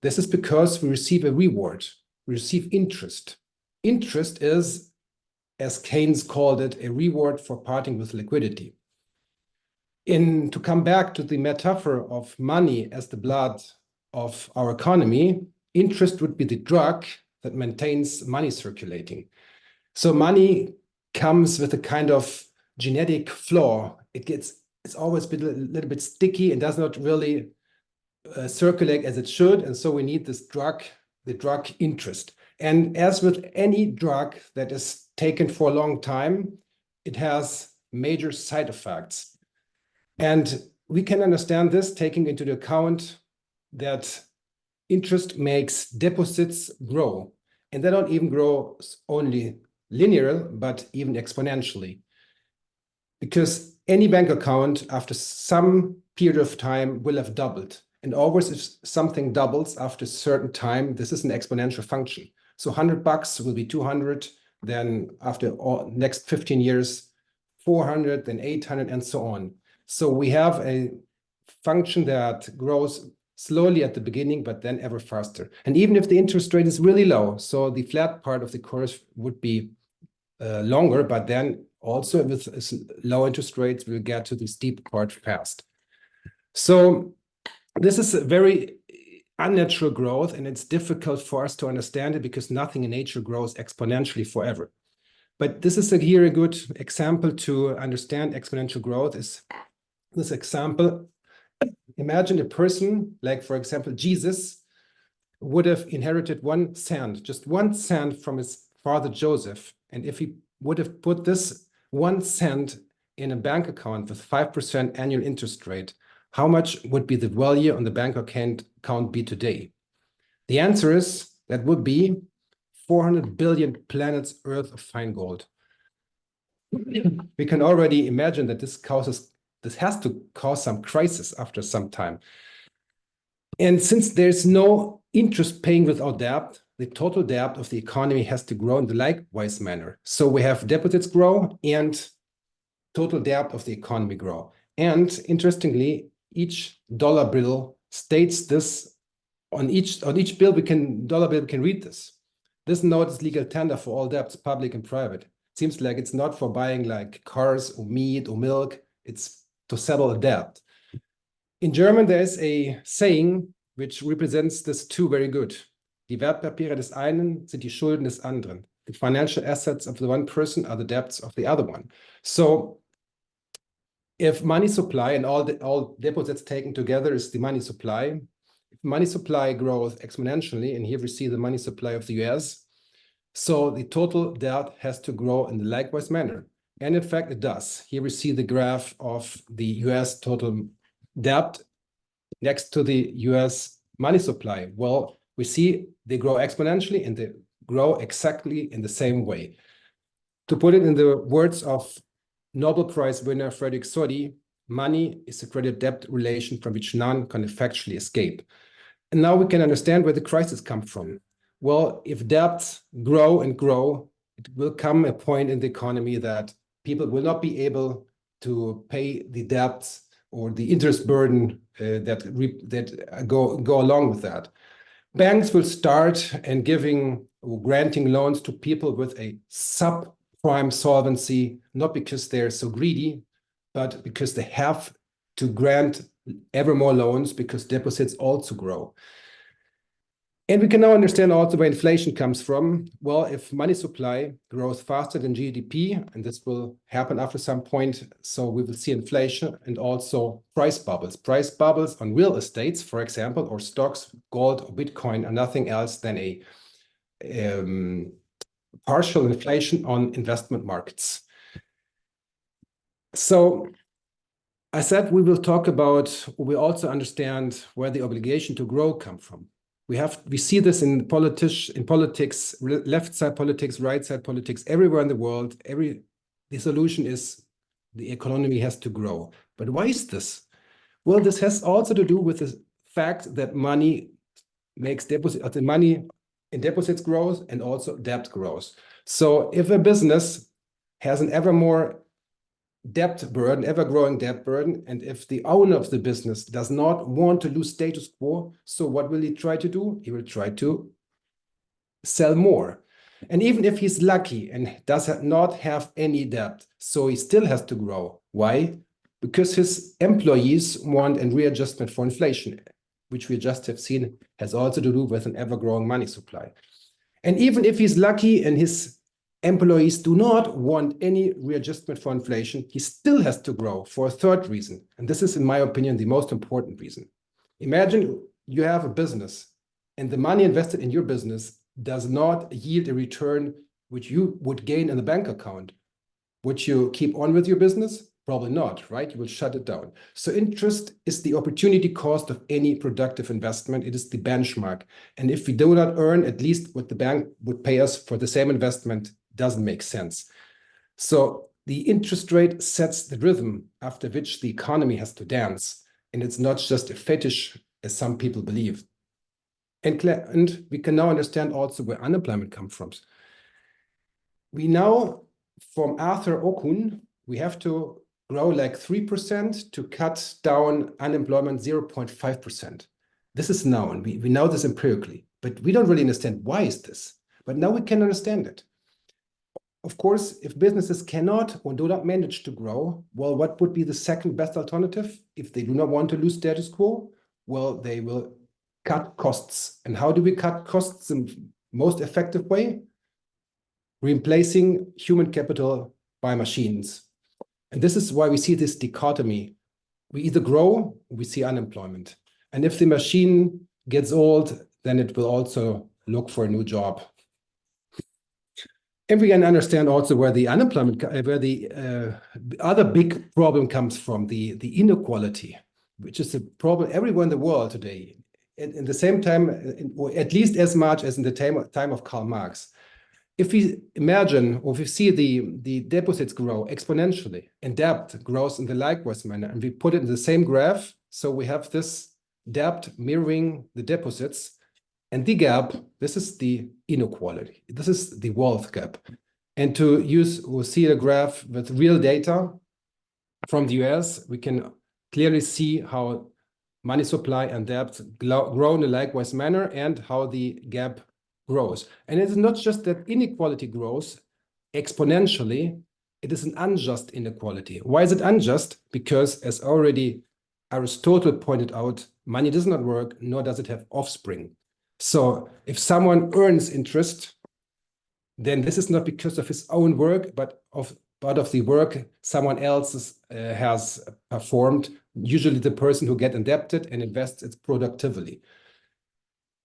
This is because we receive a reward, we receive interest. Interest is, as Keynes called it, a reward for parting with liquidity. To come back to the metaphor of money as the blood of our economy, interest would be the drug that maintains money circulating. So money comes with a kind of genetic flaw. It's always been a little bit sticky and does not really circulate as it should. And so we need this drug, the drug interest. And as with any drug that is taken for a long time, it has major side effects. And we can understand this taking into account that interest makes deposits grow. And they don't even grow only linear, but even exponentially. Because any bank account after some period of time will have doubled. And always if something doubles after a certain time, this is an exponential function. So $100 will be 200, then after next 15 years, 400, then 800, and so on. So we have a function that grows slowly at the beginning, but then ever faster. And even if the interest rate is really low, so the flat part of the curve would be longer, but then also with low interest rates, we'll get to the steep part fast. So this is a very unnatural growth, and it's difficult for us to understand it because nothing in nature grows exponentially forever. But this is here a good example to understand exponential growth is this example. Imagine a person, like for example, Jesus, would have inherited 1 cent, just 1 cent from his father Joseph. And if he would have put this 1 cent in a bank account with 5% annual interest rate, how much would be the value on the bank account be today? The answer is that would be 400 billion planets Earth of fine gold. We can already imagine that this has to cause some crisis after some time. And since there's no interest paying without debt, the total debt of the economy has to grow in the likewise manner. So we have deposits grow and total debt of the economy grow. And interestingly, each dollar bill states this on each bill dollar bill we can read this. This note is legal tender for all debts, public and private. It seems like it's not for buying like cars or meat or milk. It's to settle a debt. In German, there is a saying which represents this too very good. Die Wertpapiere des einen sind die Schulden des anderen. The financial assets of the one person are the debts of the other one. So if money supply and all deposits taken together is the money supply, if money supply grows exponentially, and here we see the money supply of the US, so the total debt has to grow in the likewise manner. And in fact, it does. Here we see the graph of the US total debt next to the US money supply. Well, we see they grow exponentially and they grow exactly in the same way. To put it in the words of Nobel Prize winner Felix Fuders, money is a credit-debt relation from which none can effectually escape. And now we can understand where the crisis comes from. Well, if debts grow and grow, it will come a point in the economy that people will not be able to pay the debts or the interest burden that go along with that. Banks will start and granting loans to people with a subprime solvency, not because they're so greedy, but because they have to grant ever more loans because deposits also grow. And we can now understand also where inflation comes from. Well, if money supply grows faster than GDP, and this will happen after some point, so we will see inflation and also price bubbles. Price bubbles on real estates, for example, or stocks, gold or Bitcoin are nothing else than a partial inflation on investment markets. So I said we will talk about, we also understand where the obligation to grow come from. We see this in politics, left side politics, right side politics, everywhere in the world. The solution is the economy has to grow. But why is this? Well, this has also to do with the fact that money makes the money in deposits grows and also debt grows. So if a business has an ever more debt burden, ever growing debt burden, and if the owner of the business does not want to lose status quo, so what will he try to do? He will try to sell more. And even if he's lucky and does not have any debt, so he still has to grow. Why? Because his employees want a readjustment for inflation, which we just have seen has also to do with an ever-growing money supply. And even if he's lucky and his employees do not want any readjustment for inflation, he still has to grow for a third reason. And this is, in my opinion, the most important reason. Imagine you have a business and the money invested in your business does not yield a return which you would gain in the bank account. Would you keep on with your business? Probably not, right? You will shut it down. So interest is the opportunity cost of any productive investment. It is the benchmark. And if we do not earn at least what the bank would pay us for the same investment, doesn't make sense. So the interest rate sets the rhythm after which the economy has to dance. And it's not just a fetish, as some people believe. And we can now understand also where unemployment comes from. We now, from Arthur Okun, we have to grow like 3% to cut down unemployment 0.5%. This is known. We know this empirically, but we don't really understand why is this. But now we can understand it. Of course, if businesses cannot or do not manage to grow, well, what would be the second best alternative? If they do not want to lose status quo, well, they will cut costs. And how do we cut costs in the most effective way? Replacing human capital by machines. And this is why we see this dichotomy. We either grow, or we see unemployment. And if the machine gets old, then it will also look for a new job. And we can understand also where the unemployment, where the other big problem comes from, the inequality, which is a problem everywhere in the world today. In the same time, or at least as much as in the time of Karl Marx. If we imagine, or if we see the deposits grow exponentially and debt grows in the likewise manner, and we put it in the same graph, so we have this debt mirroring the deposits, and the gap, this is the inequality. This is the wealth gap. And to use, we'll see a graph with real data from the US, we can clearly see how money supply and debt grow in a likewise manner and how the gap grows. And it's not just that inequality grows exponentially, it is an unjust inequality. Why is it unjust? Because as already Aristotle pointed out, money does not work, nor does it have offspring. So if someone earns interest, then this is not because of his own work, but of the work someone else has performed, usually the person who gets indebted and invests it productively.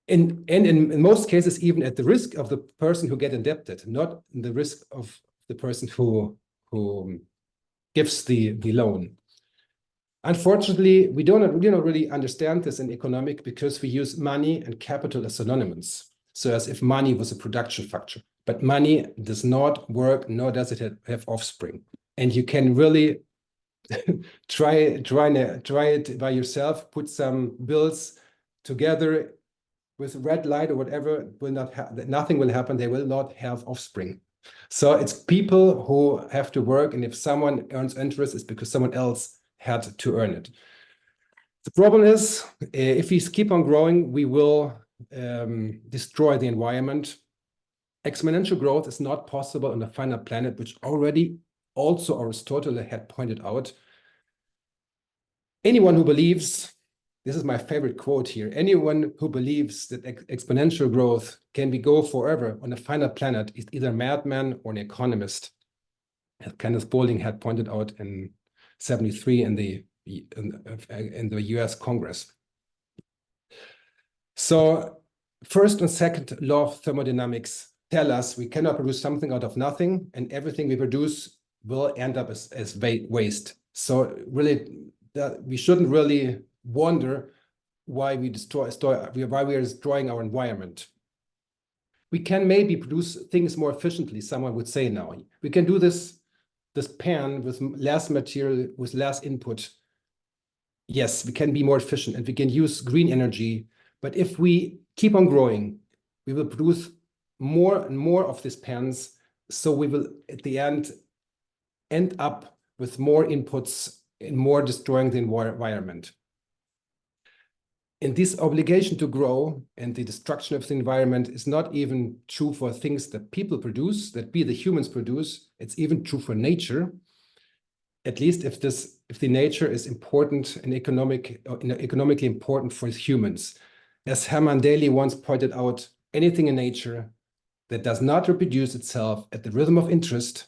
And in most cases, even at the risk of the person who gets indebted, not the risk of the person who gives the loan. Unfortunately, we don't really understand this in economics because we use money and capital as synonyms. So as if money was a production factor. But money does not work, nor does it have offspring. And you can really try it by yourself, put some bills together with red light or whatever, will not nothing will happen. They will not have offspring. So it's people who have to work, and if someone earns interest, it's because someone else had to earn it. The problem is, if we keep on growing, we will destroy the environment. Exponential growth is not possible on a finite planet, which already also Aristotle had pointed out. Anyone who believes, this is my favorite quote here, anyone who believes that exponential growth can go forever on a finite planet is either a madman or an economist. As Kenneth Boulding had pointed out in 73 in the US Congress. So first and second law of thermodynamics tell us we cannot produce something out of nothing, and everything we produce will end up as waste. So really, we shouldn't really wonder why we why we are destroying our environment. We can maybe produce things more efficiently, someone would say now. We can do this pan with less material, with less input. Yes, we can be more efficient and we can use green energy. But if we keep on growing, we will produce more and more of these pans. So we will, at the end up with more inputs and more destroying the environment. And this obligation to grow and the destruction of the environment is not even true for things that people produce, that we, the humans, produce. It's even true for nature. At least if the nature is important and economically important for humans. As Herman Daly once pointed out, anything in nature that does not reproduce itself at the rhythm of interest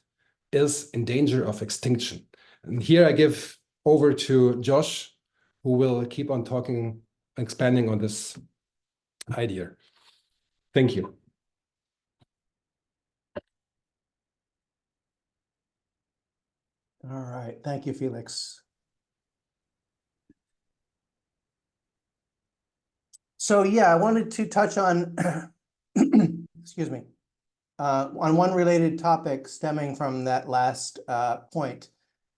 is in danger of extinction. And here I give over to Josh, who will keep on talking, expanding on this idea. Thank you. All right, thank you, Felix. So yeah, I wanted to touch on, excuse me, on one related topic stemming from that last point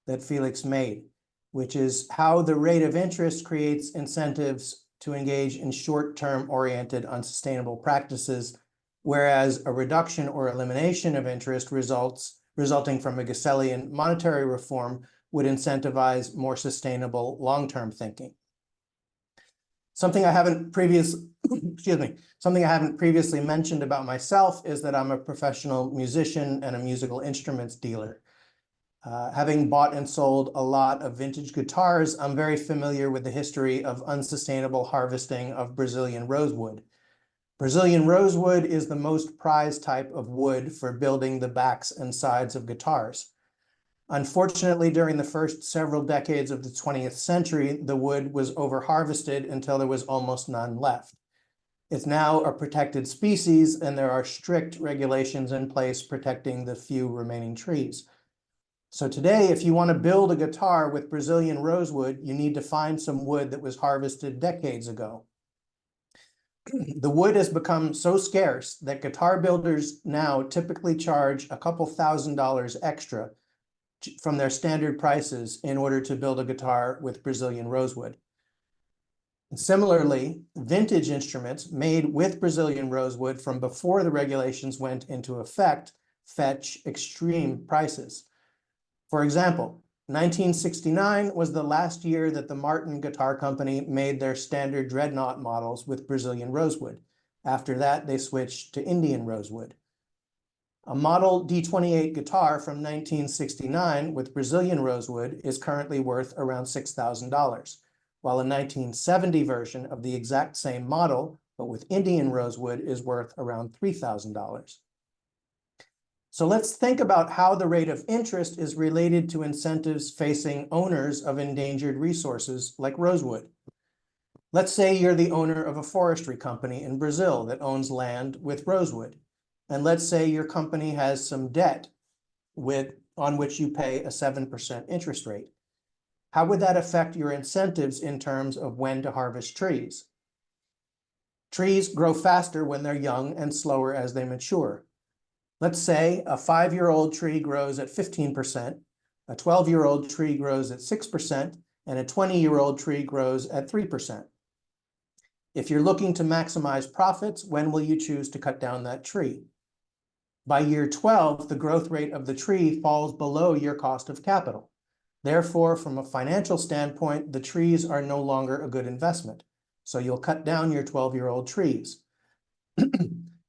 that Felix made, which is how the rate of interest creates incentives to engage in short-term oriented unsustainable practices, whereas a reduction or elimination of interest resulting from a Gesellian monetary reform would incentivize more sustainable long-term thinking. Something I haven't previously mentioned about myself is that I'm a professional musician and a musical instruments dealer. Having bought and sold a lot of vintage guitars, I'm very familiar with the history of unsustainable harvesting of Brazilian rosewood. Brazilian rosewood is the most prized type of wood for building the backs and sides of guitars. Unfortunately, during the first several decades of the 20th century, the wood was over-harvested until there was almost none left. It's now a protected species, and there are strict regulations in place protecting the few remaining trees. So today, if you want to build a guitar with Brazilian rosewood, you need to find some wood that was harvested decades ago. The wood has become so scarce that guitar builders now typically charge a couple $1,000s extra from their standard prices in order to build a guitar with Brazilian rosewood. And similarly, vintage instruments made with Brazilian rosewood from before the regulations went into effect fetch extreme prices. For example, 1969 was the last year that the Martin Guitar Company made their standard dreadnought models with Brazilian rosewood. After that, they switched to Indian rosewood. A model D28 guitar from 1969 with Brazilian rosewood is currently worth around $6,000, while a 1970 version of the exact same model, but with Indian rosewood, is worth around $3,000. So let's think about how the rate of interest is related to incentives facing owners of endangered resources like rosewood. Let's say you're the owner of a forestry company in Brazil that owns land with rosewood. And let's say your company has some debt on which you pay a 7% interest rate. How would that affect your incentives in terms of when to harvest trees? Trees grow faster when they're young and slower as they mature. Let's say a 5-year-old tree grows at 15%, a 12-year-old tree grows at 6%, and a 20-year-old tree grows at 3%. If you're looking to maximize profits, when will you choose to cut down that tree? By year 12, the growth rate of the tree falls below your cost of capital. Therefore, from a financial standpoint, the trees are no longer a good investment. So you'll cut down your 12-year-old trees.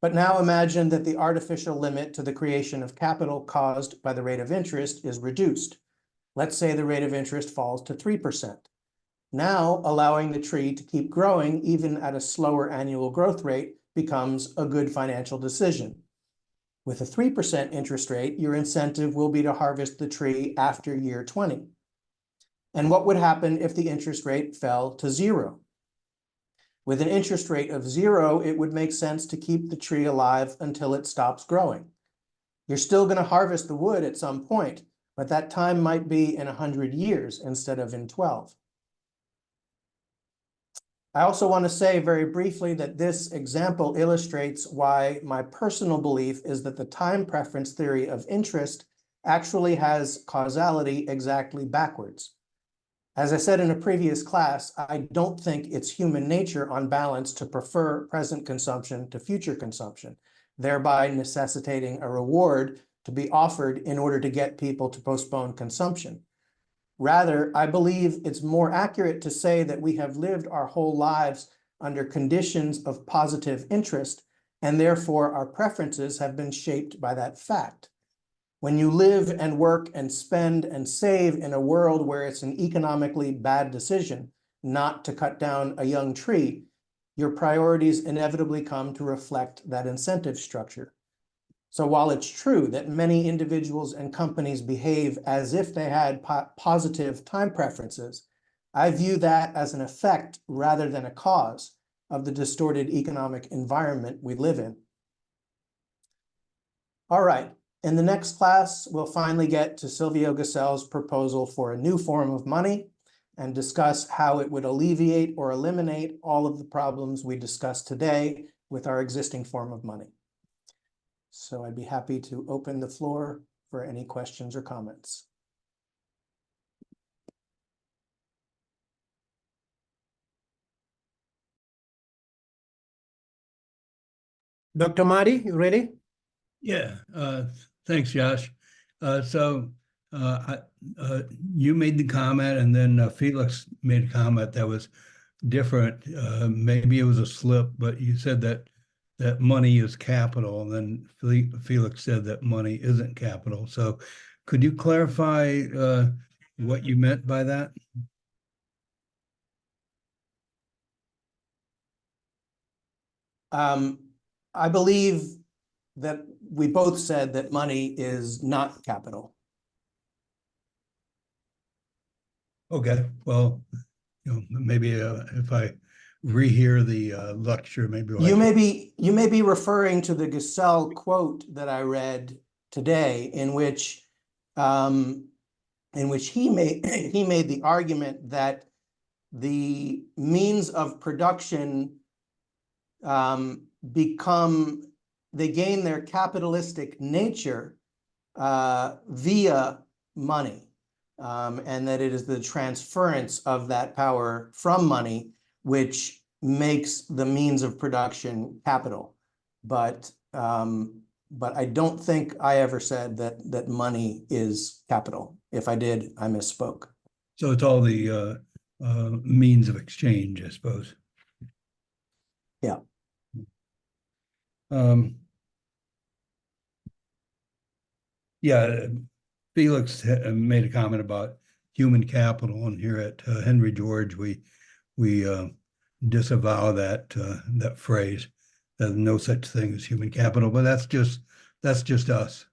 But now imagine that the artificial limit to the creation of capital caused by the rate of interest is reduced. Let's say the rate of interest falls to 3%. Now, allowing the tree to keep growing even at a slower annual growth rate becomes a good financial decision. With a 3% interest rate, your incentive will be to harvest the tree after year 20. And what would happen if the interest rate fell to 0? With an interest rate of 0, it would make sense to keep the tree alive until it stops growing. You're still going to harvest the wood at some point, but that time might be in 100 years instead of in 12. I also want to say very briefly that this example illustrates why my personal belief is that the time preference theory of interest actually has causality exactly backwards. As I said in a previous class, I don't think it's human nature on balance to prefer present consumption to future consumption, thereby necessitating a reward to be offered in order to get people to postpone consumption. Rather, I believe it's more accurate to say that we have lived our whole lives under conditions of positive interest, and therefore our preferences have been shaped by that fact. When you live and work and spend and save in a world where it's an economically bad decision not to cut down a young tree, your priorities inevitably come to reflect that incentive structure. So while it's true that many individuals and companies behave as if they had positive time preferences, I view that as an effect rather than a cause of the distorted economic environment we live in. All right, in the next class, we'll finally get to Silvio Gesell's proposal for a new form of money and discuss how it would alleviate or eliminate all of the problems we discussed today with our existing form of money. So I'd be happy to open the floor for any questions or comments. Dr. Marty, you ready? Yeah, thanks, Josh. You made the comment, and then Felix made a comment that was different. Maybe it was a slip, but you said that money is capital, and then Felix said that money isn't capital. So could you clarify what you meant by that? I believe that we both said that money is not capital. Okay, well, maybe if I rehear the lecture, maybe you may be referring to the Gesell quote that I read today, in which he made the argument that the means of production they gain their capitalistic nature via money, and that it is the transference of that power from money which makes the means of production capital. But I don't think I ever said that money is capital. If I did, I misspoke. So it's all the means of exchange, I suppose. Yeah. Yeah, Felix made a comment about human capital, and here at Henry George, we disavow that phrase. There's no such thing as human capital, but that's just us.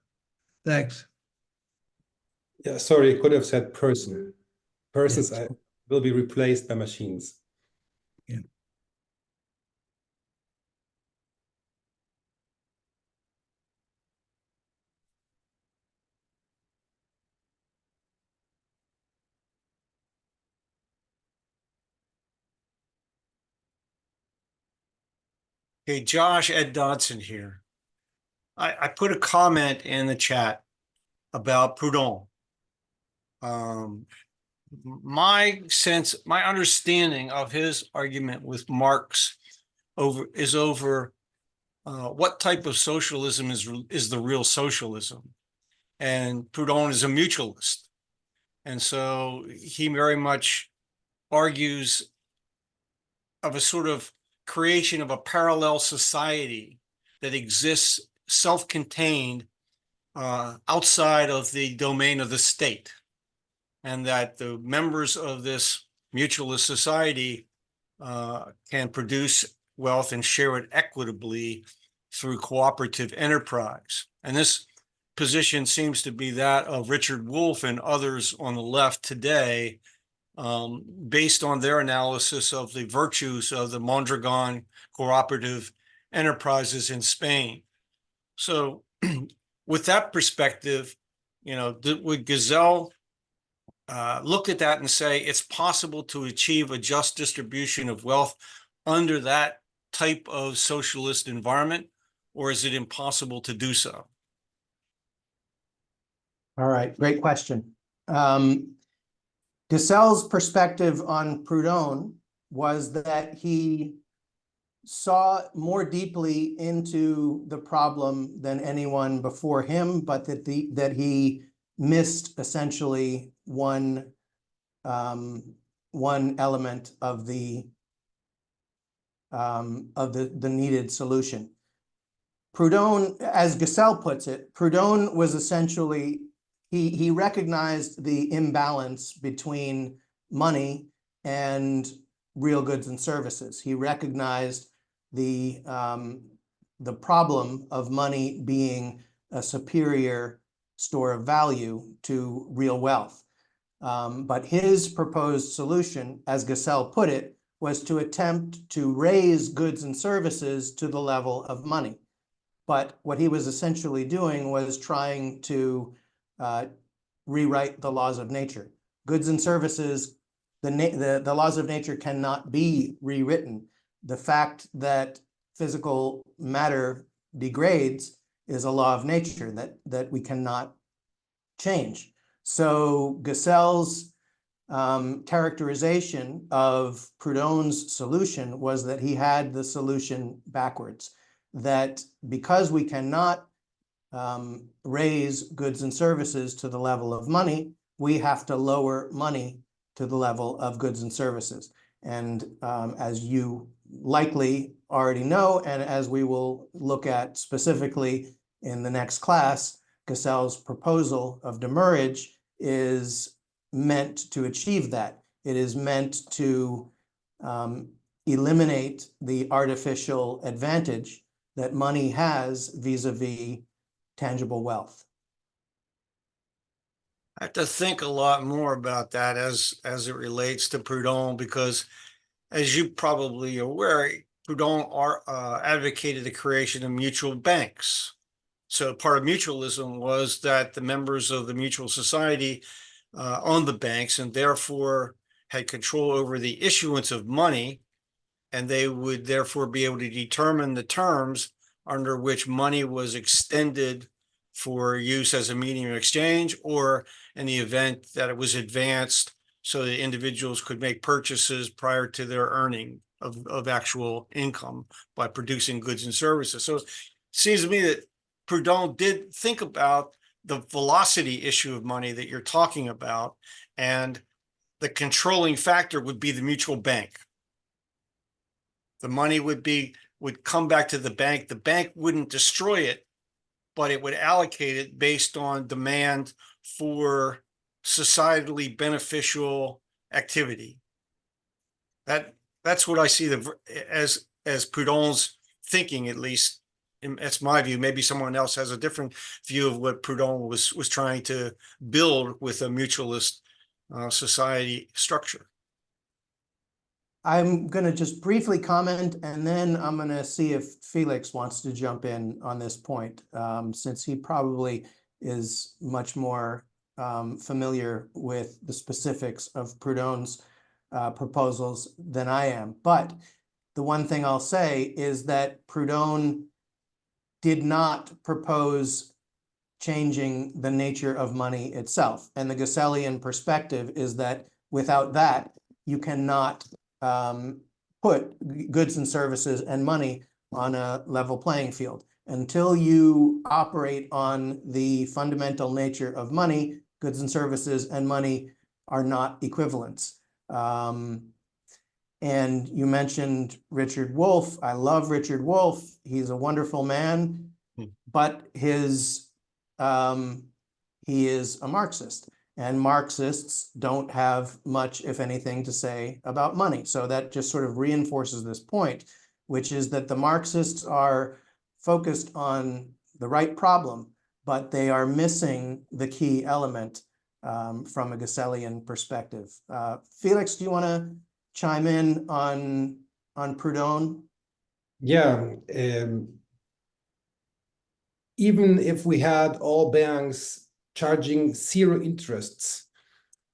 Thanks. Yeah, sorry, could have said person. Persons Yes. will be replaced by machines. Yeah. Hey, Josh, Ed Dodson here. I put a comment in the chat about Proudhon. My understanding of his argument with Marx is over what type of socialism is the real socialism. And Proudhon is a mutualist. And so he very much argues of a sort of creation of a parallel society that exists self-contained outside of the domain of the state, and that the members of this mutualist society can produce wealth and share it equitably through cooperative enterprise. And this position seems to be that of Richard Wolff and others on the left today, based on their analysis of the virtues of the Mondragon cooperative enterprises in Spain. So with that perspective, would Gesell looked at that and say it's possible to achieve a just distribution of wealth under that type of socialist environment, or is it impossible to do so? All right, great question. Gesell's perspective on Proudhon was that he saw more deeply into the problem than anyone before him, but that he missed essentially one element of the needed solution. Proudhon, as Gesell puts it, Proudhon was essentially, he recognized the imbalance between money and real goods and services. He recognized the problem of money being a superior store of value to real wealth. But his proposed solution, as Gesell put it, was to attempt to raise goods and services to the level of money. But what he was essentially doing was trying to rewrite the laws of nature. Goods and services, the laws of nature cannot be rewritten. The fact that physical matter degrades is a law of nature that we cannot change. So Gesell's characterization of Proudhon's solution was that he had the solution backwards, that because we cannot raise goods and services to the level of money, we have to lower money to the level of goods and services. And as you likely already know, and as we will look at specifically in the next class, Gesell's proposal of demurrage is meant to achieve that. It is meant to eliminate the artificial advantage that money has vis-a-vis tangible wealth. I have to think a lot more about that as it relates to Proudhon, because as you probably are aware, Proudhon advocated the creation of mutual banks. So part of mutualism was that the members of the mutual society owned the banks and therefore had control over the issuance of money, and they would therefore be able to determine the terms under which money was extended for use as a medium of exchange, or in the event that it was advanced so that individuals could make purchases prior to their earning of actual income by producing goods and services. So it seems to me that Proudhon did think about the velocity issue of money that you're talking about, and the controlling factor would be the mutual bank. The money would come back to the bank. The bank wouldn't destroy it, but it would allocate it based on demand for societally beneficial activity. That's what I see as Proudhon's thinking, at least. That's my view. Maybe someone else has a different view of what Proudhon was trying to build with a mutualist society structure. I'm going to just briefly comment, and then I'm going to see if Felix wants to jump in on this point, since he probably is much more familiar with the specifics of Proudhon's proposals than I am. But the one thing I'll say is that Proudhon did not propose changing the nature of money itself. And the Gessellian perspective is that without that, you cannot put goods and services and money on a level playing field. Until you operate on the fundamental nature of money, goods and services and money are not equivalents. And you mentioned Richard Wolff. I love Richard Wolff. He's a wonderful man, but he is a Marxist. And Marxists don't have much, if anything, to say about money. So that just sort of reinforces this point, which is that the Marxists are focused on the right problem, but they are missing the key element from a Gessellian perspective. Felix, do you want to chime in on Proudhon? Yeah. Even if we had all banks charging zero interests,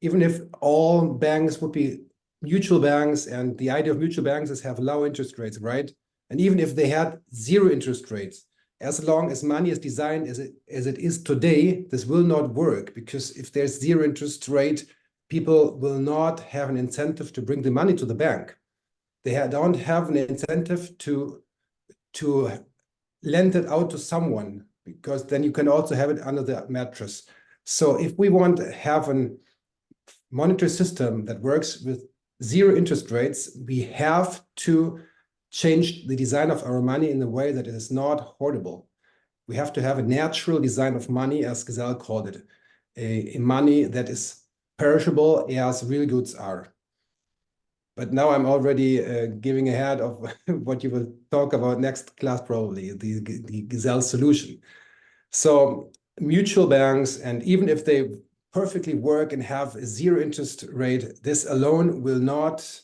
even if all banks would be mutual banks, and the idea of mutual banks is have low interest rates, right? And even if they had zero interest rates, as long as money is designed as it is today, this will not work, because if there's zero interest rate, people will not have an incentive to bring the money to the bank. They don't have an incentive to lend it out to someone, because then you can also have it under the mattress. So if we want to have a monetary system that works with zero interest rates, we have to change the design of our money in a way that it is not hoardable. We have to have a natural design of money, as Gesell called it, a money that is perishable as real goods are. But now I'm already giving ahead of what you will talk about next class, probably, the Gesell solution. So mutual banks, and even if they perfectly work and have a zero interest rate, this alone will not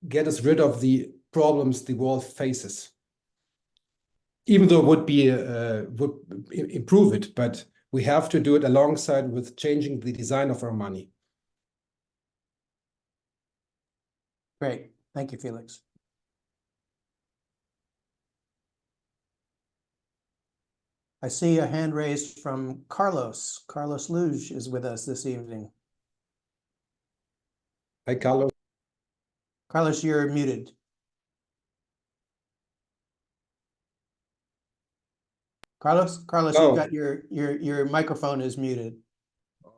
get us rid of the problems the world faces. Even though it would improve it, but we have to do it alongside with changing the design of our money. Great. Thank you, Felix. I see a hand raised from Carlos. Carlos Luge is with us this evening. Hi, Carlos. Carlos, you're muted. Carlos, Hello. you've got your microphone is muted.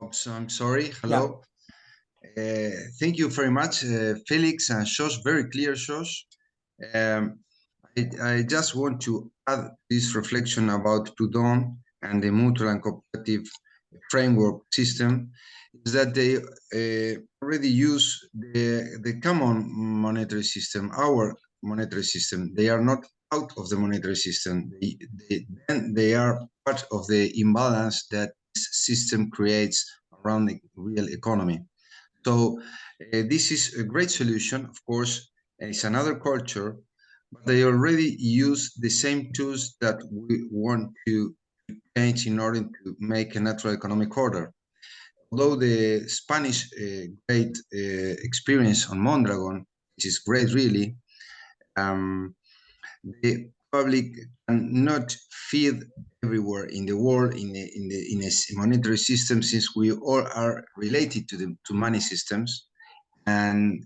Oops, I'm sorry. Hello. Thank you very much, Felix and Josh. Very clear, Josh. I just want to add this reflection about Proudhon and the mutual and cooperative framework system, is that they already use the common monetary system, our monetary system. They are not out of the monetary system. They are part of the imbalance that this system creates around the real economy. So this is a great solution, of course, and it's another culture, but they already use the same tools that we want to change in order to make a natural economic order. Although the Spanish great experience on Mondragon, which is great really, the public cannot feed everywhere in the world in a monetary system, since we all are related to money systems, and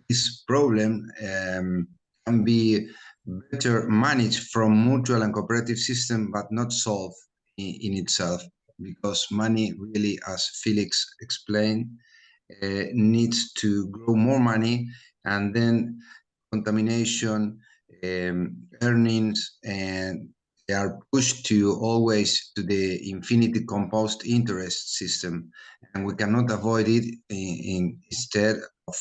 this problem can be better managed from mutual and cooperative system, but not solved in itself, because money really, as Felix explained, needs to grow more money, and then contamination, earnings, and they are pushed to always to the infinity compost interest system, and we cannot avoid it. Instead of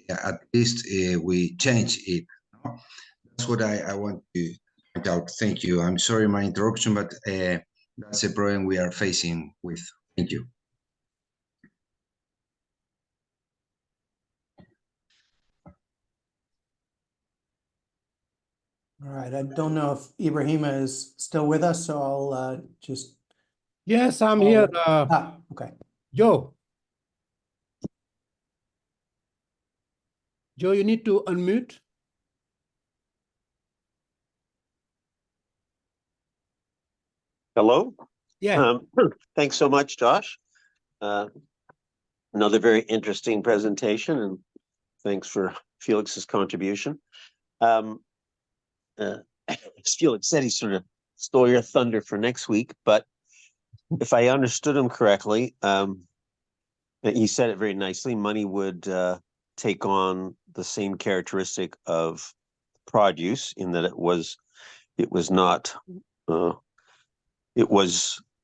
at least we change it. That's what I want to point out. Thank you. I'm sorry my interruption, but that's a problem we are facing with. Thank you. All right. I don't know if Ibrahima is still with us, so I'll just. Yes, I'm here. Okay. Joe. Joe, you need to unmute. Hello. Yeah. Thanks so much, Josh. Another very interesting presentation, and thanks for Felix's contribution. As Felix said, he sort of stole your thunder for next week, but if I understood him correctly, he said it very nicely. Money would take on the same characteristic of produce, in that it was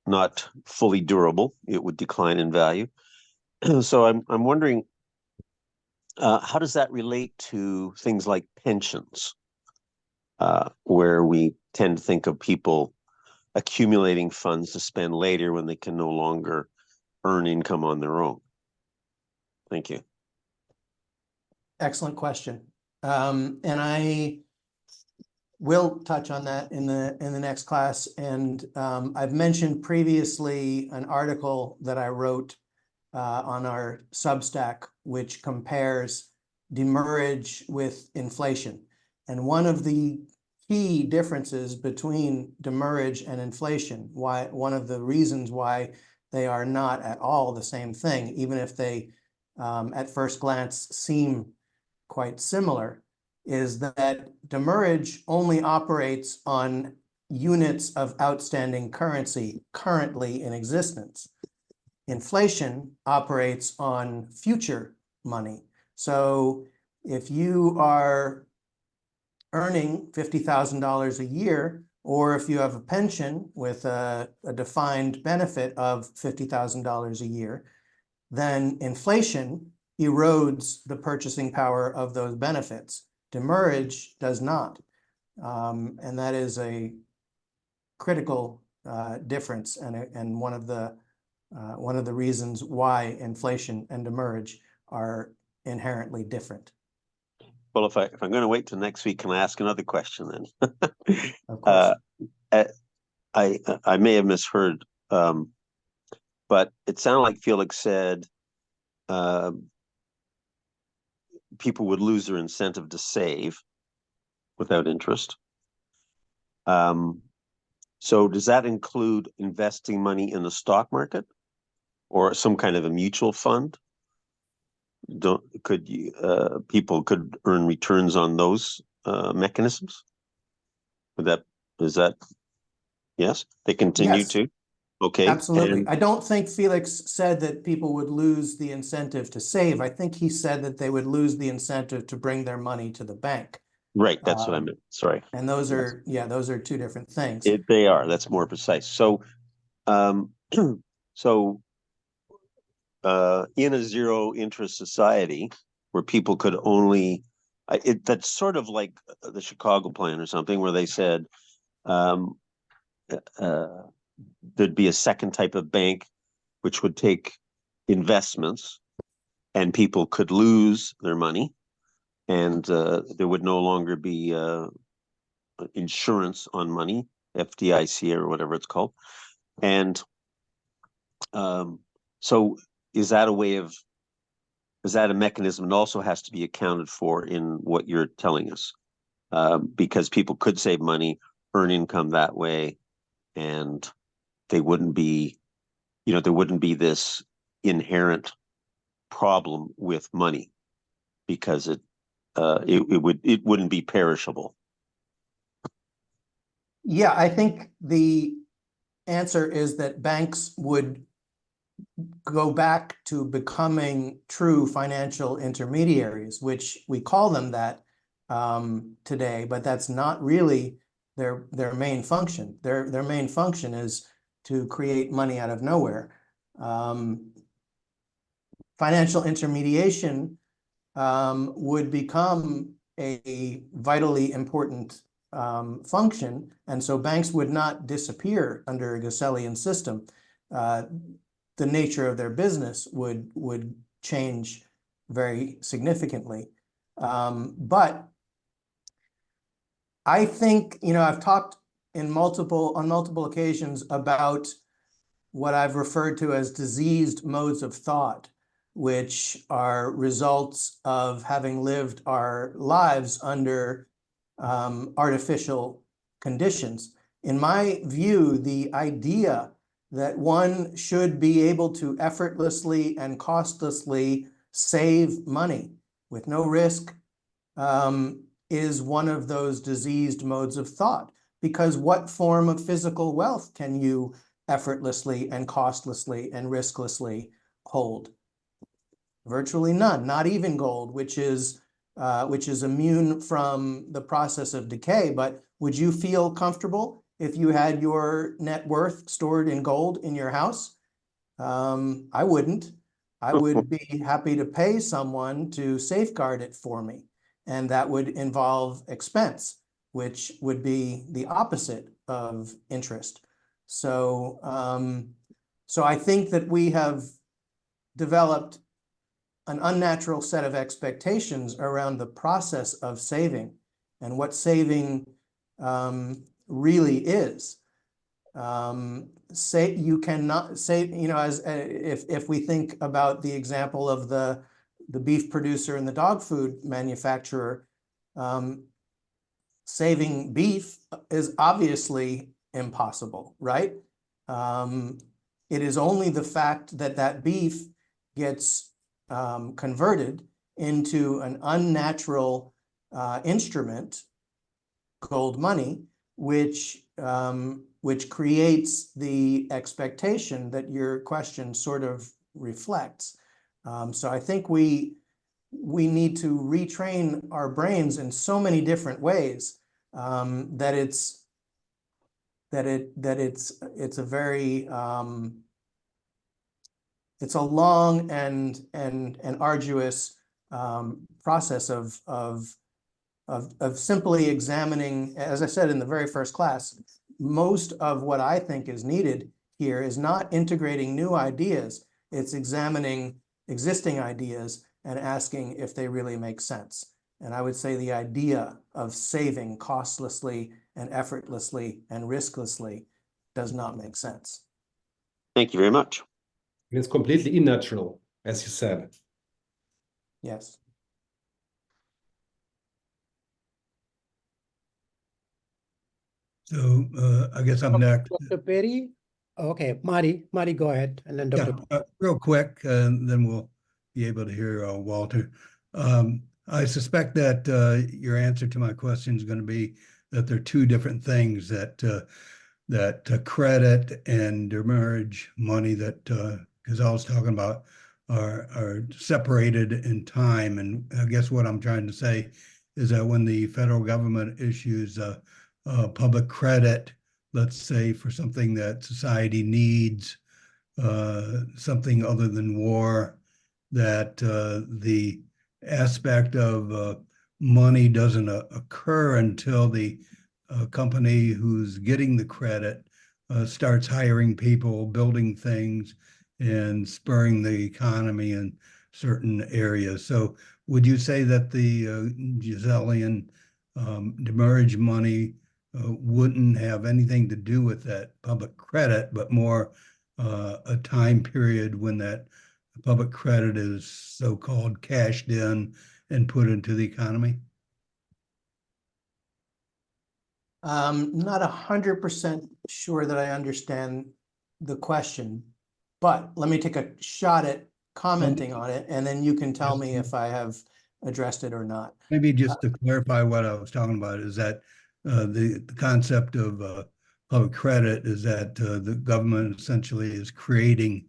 not fully durable. It would decline in value. So I'm wondering, how does that relate to things like pensions, where we tend to think of people accumulating funds to spend later when they can no longer earn income on their own? Thank you. Excellent question. And I will touch on that in the next class. And I've mentioned previously an article that I wrote on our Substack, which compares demurrage with inflation. And one of the key differences between demurrage and inflation, one of the reasons why they are not at all the same thing, even if they at first glance seem quite similar, is that demurrage only operates on units of outstanding currency currently in existence. Inflation operates on future money. So if you are earning $50,000 a year, or if you have a pension with a defined benefit of $50,000 a year, then inflation erodes the purchasing power of those benefits. Demurrage does not. And that is a critical difference and one of the reasons why inflation and demurrage are inherently different. Well, if I'm going to wait till next week, can I ask another question then? Of course. I may have misheard, but it sounded like Felix said people would lose their incentive to save without interest. So does that include investing money in the stock market or some kind of a mutual fund? People could earn returns on those mechanisms? Yes, they continue Yes. to? Okay. Absolutely. And I don't think Felix said that people would lose the incentive to save. I think he said that they would lose the incentive to bring their money to the bank. right, that's what I meant. Sorry. And those are, those are two different things. They are. That's more precise. So, so in a zero interest society where people could only, that's sort of like the Chicago plan or something, where they said there'd be a second type of bank which would take investments and people could lose their money, and there would no longer be insurance on money, FDIC or whatever it's called. And so is that a mechanism that also has to be accounted for in what you're telling us? Because people could save money, earn income that way, and they wouldn't be, there wouldn't be this inherent problem with money because it wouldn't be perishable. Yeah, I think the answer is that banks would go back to becoming true financial intermediaries, which we call them that today, but that's not really their main function. Their main function is to create money out of nowhere. Financial intermediation would become a vitally important function, and so banks would not disappear under a Gesellian system. The nature of their business would change very significantly. But I think, I've talked on multiple occasions about what I've referred to as diseased modes of thought, which are results of having lived our lives under artificial conditions. In my view, the idea that one should be able to effortlessly and costlessly save money with no risk is one of those diseased modes of thought. Because what form of physical wealth can you effortlessly and costlessly and risklessly hold? Virtually none, not even gold, which is immune from the process of decay. But would you feel comfortable if you had your net worth stored in gold in your house? I wouldn't. I would be happy to pay someone to safeguard it for me. And that would involve expense, which would be the opposite of interest. So, so I think that we have developed an unnatural set of expectations around the process of saving and what saving really is. Say you cannot say, you know, as if we think about the example of the beef producer and the dog food manufacturer, saving beef is obviously impossible, right? It is only the fact that that beef gets converted into an unnatural instrument, gold money, which creates the expectation that your question sort of reflects. So I think we need to retrain our brains in so many different ways that it's a very it's a long and arduous process of simply examining, as I said in the very first class, most of what I think is needed here is not integrating new ideas, it's examining existing ideas and asking if they really make sense. And I would say the idea of saving costlessly and effortlessly and risklessly does not make sense. Thank you very much. It's completely unnatural, as you said. Yes. So I guess I'm next. Dr. Perry? Okay, Marty, go ahead, and then Dr. Yeah, real quick, and then we'll be able to hear Walter. I suspect that your answer to my question is going to be that there are two different things, that credit and demurrage money that Gesell was talking about are separated in time. And I guess what I'm trying to say is that when the federal government issues public credit, let's say for something that society needs, something other than war, that the aspect of money doesn't occur until the company who's getting the credit starts hiring people, building things, and spurring the economy in certain areas. So would you say that the Gesellian demurrage money wouldn't have anything to do with that public credit, but more a time period when that public credit is so-called cashed in and put into the economy? Not 100% sure that I understand the question, but let me take a shot at commenting on it, and then you can tell me if I have addressed it or not. Maybe just to clarify what I was talking about is that the concept of public credit is that the government essentially is creating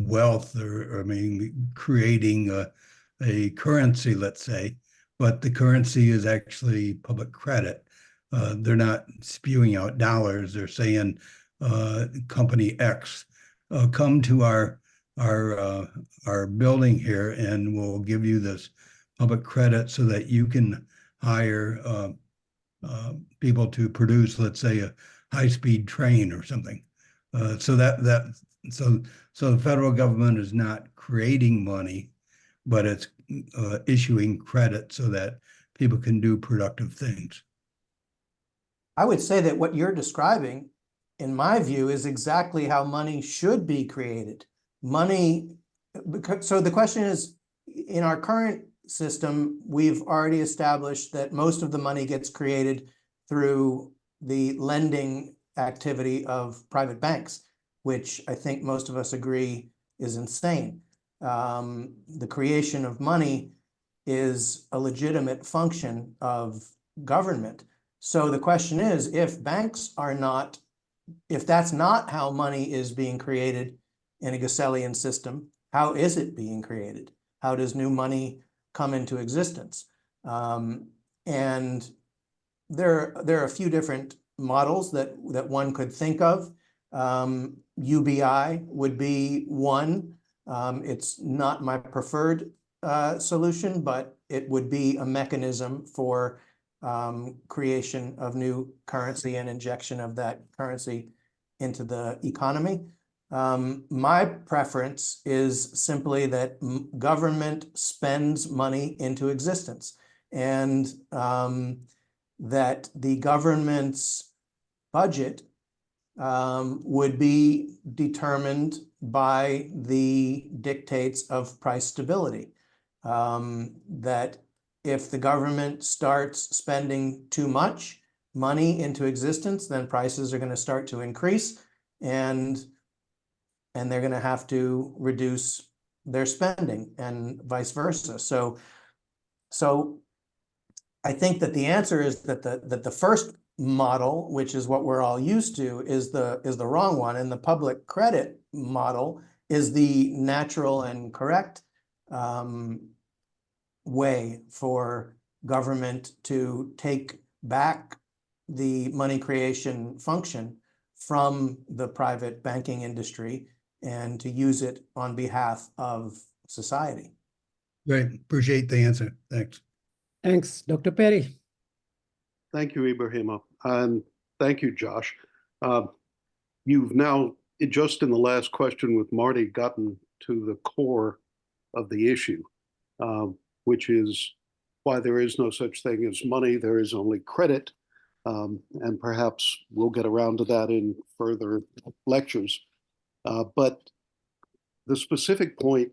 wealth, or I mean, creating a currency, let's say, but the currency is actually public credit. They're not spewing out dollars. They're saying, company X, come to our building here, and we'll give you this public credit so that you can hire people to produce, let's say, a high-speed train or something. So the federal government is not creating money, but it's issuing credit so that people can do productive things. I would say that what you're describing, in my view, is exactly how money should be created. So the question is, in our current system, we've already established that most of the money gets created through the lending activity of private banks, which I think most of us agree is insane. The creation of money is a legitimate function of government. So the question is, if that's not how money is being created in a Gesellian system, how is it being created? How does new money come into existence? And there are a few different models that one could think of. UBI would be one. It's not my preferred solution, but it would be a mechanism for creation of new currency and injection of that currency into the economy. My preference is simply that government spends money into existence, and that the government's budget would be determined by the dictates of price stability. That if the government starts spending too much money into existence, then prices are going to start to increase, and they're going to have to reduce their spending, and vice versa. So I think that the answer is that the first model, which is what we're all used to, is the wrong one, and the public credit model is the natural and correct way for government to take back the money creation function from the private banking industry and to use it on behalf of society. Great, appreciate the answer. Thanks. Thanks, Dr. Perry. Thank you, Ibrahima, and thank you, Josh. You've now, just in the last question with Marty, gotten to the core of the issue, which is why there is no such thing as money, there is only credit, and perhaps we'll get around to that in further lectures. But the specific point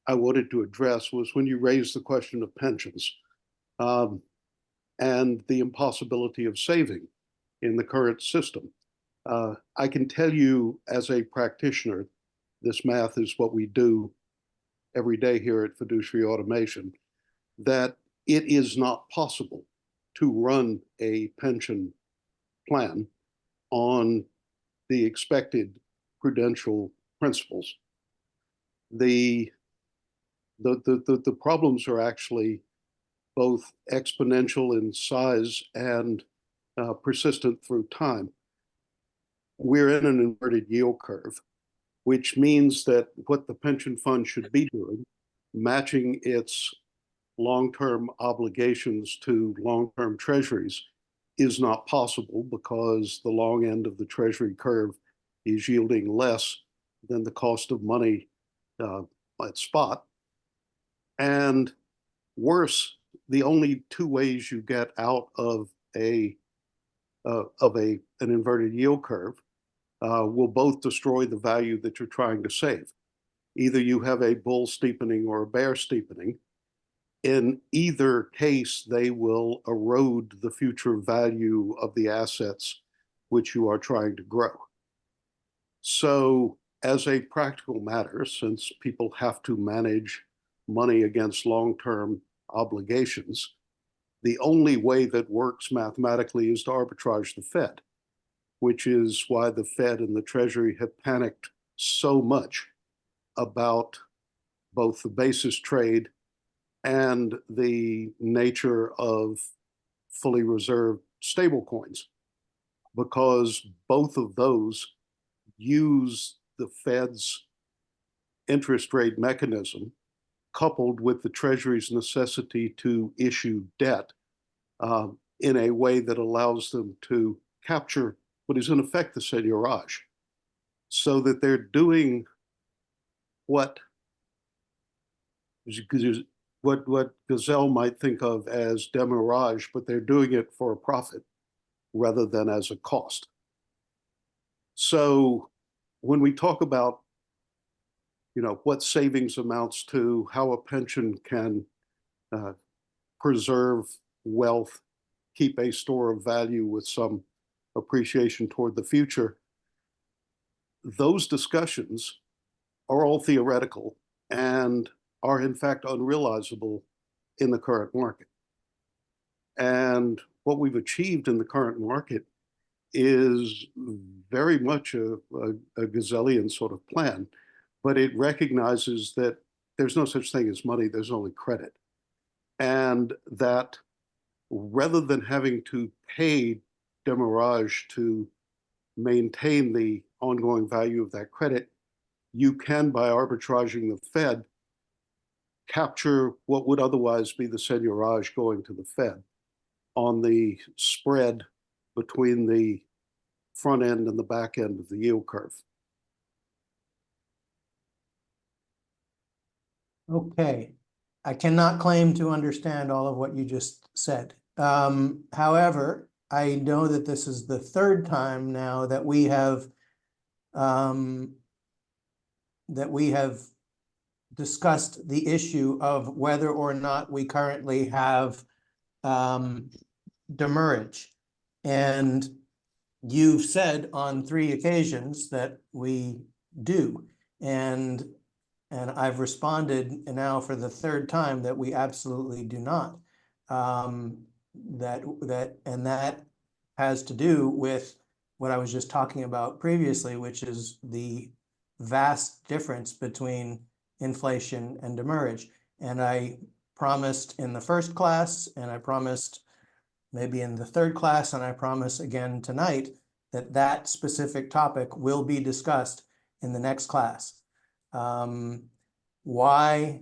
I wanted to address was when you raised the question of pensions and the impossibility of saving in the current system. I can tell you as a practitioner, this math is what we do every day here at Fiduciary Automation, that it is not possible to run a pension plan on the expected prudential principles. The problems are actually both exponential in size and persistent through time. We're in an inverted yield curve, which means that what the pension fund should be doing, matching its long-term obligations to long-term treasuries, is not possible because the long end of the treasury curve is yielding less than the cost of money at spot. And worse, the only two ways you get out of an inverted yield curve will both destroy the value that you're trying to save. Either you have a bull steepening or a bear steepening. In either case, they will erode the future value of the assets which you are trying to grow. So as a practical matter, since people have to manage money against long-term obligations, the only way that works mathematically is to arbitrage the Fed, which is why the Fed and the Treasury have panicked so much about both the basis trade and the nature of fully reserved stablecoins, because both of those use the Fed's interest rate mechanism coupled with the Treasury's necessity to issue debt in a way that allows them to capture what is in effect the seigniorage, so that they're doing what Gesell might think of as demurrage, but they're doing it for a profit rather than as a cost. So when we talk about, what savings amounts to, how a pension can preserve wealth, keep a store of value with some appreciation toward the future, those discussions are all theoretical and are in fact unrealizable in the current market. And what we've achieved in the current market is very much a Gesellian sort of plan, but it recognizes that there's no such thing as money, there's only credit. And that rather than having to pay demurrage to maintain the ongoing value of that credit, you can, by arbitraging the Fed, capture what would otherwise be the seigniorage going to the Fed on the spread between the front end and the back end of the yield curve. Okay, I cannot claim to understand all of what you just said. However, I know that this is the third time now that we have discussed the issue of whether or not we currently have demurrage. And you've said on 3 occasions that we do. And I've responded now for the third time that we absolutely do not. That has to do with what I was just talking about previously, which is the vast difference between inflation and demurrage. And I promised in the first class, and I promised maybe in the third class, and I promise again tonight that that specific topic will be discussed in the next class. Why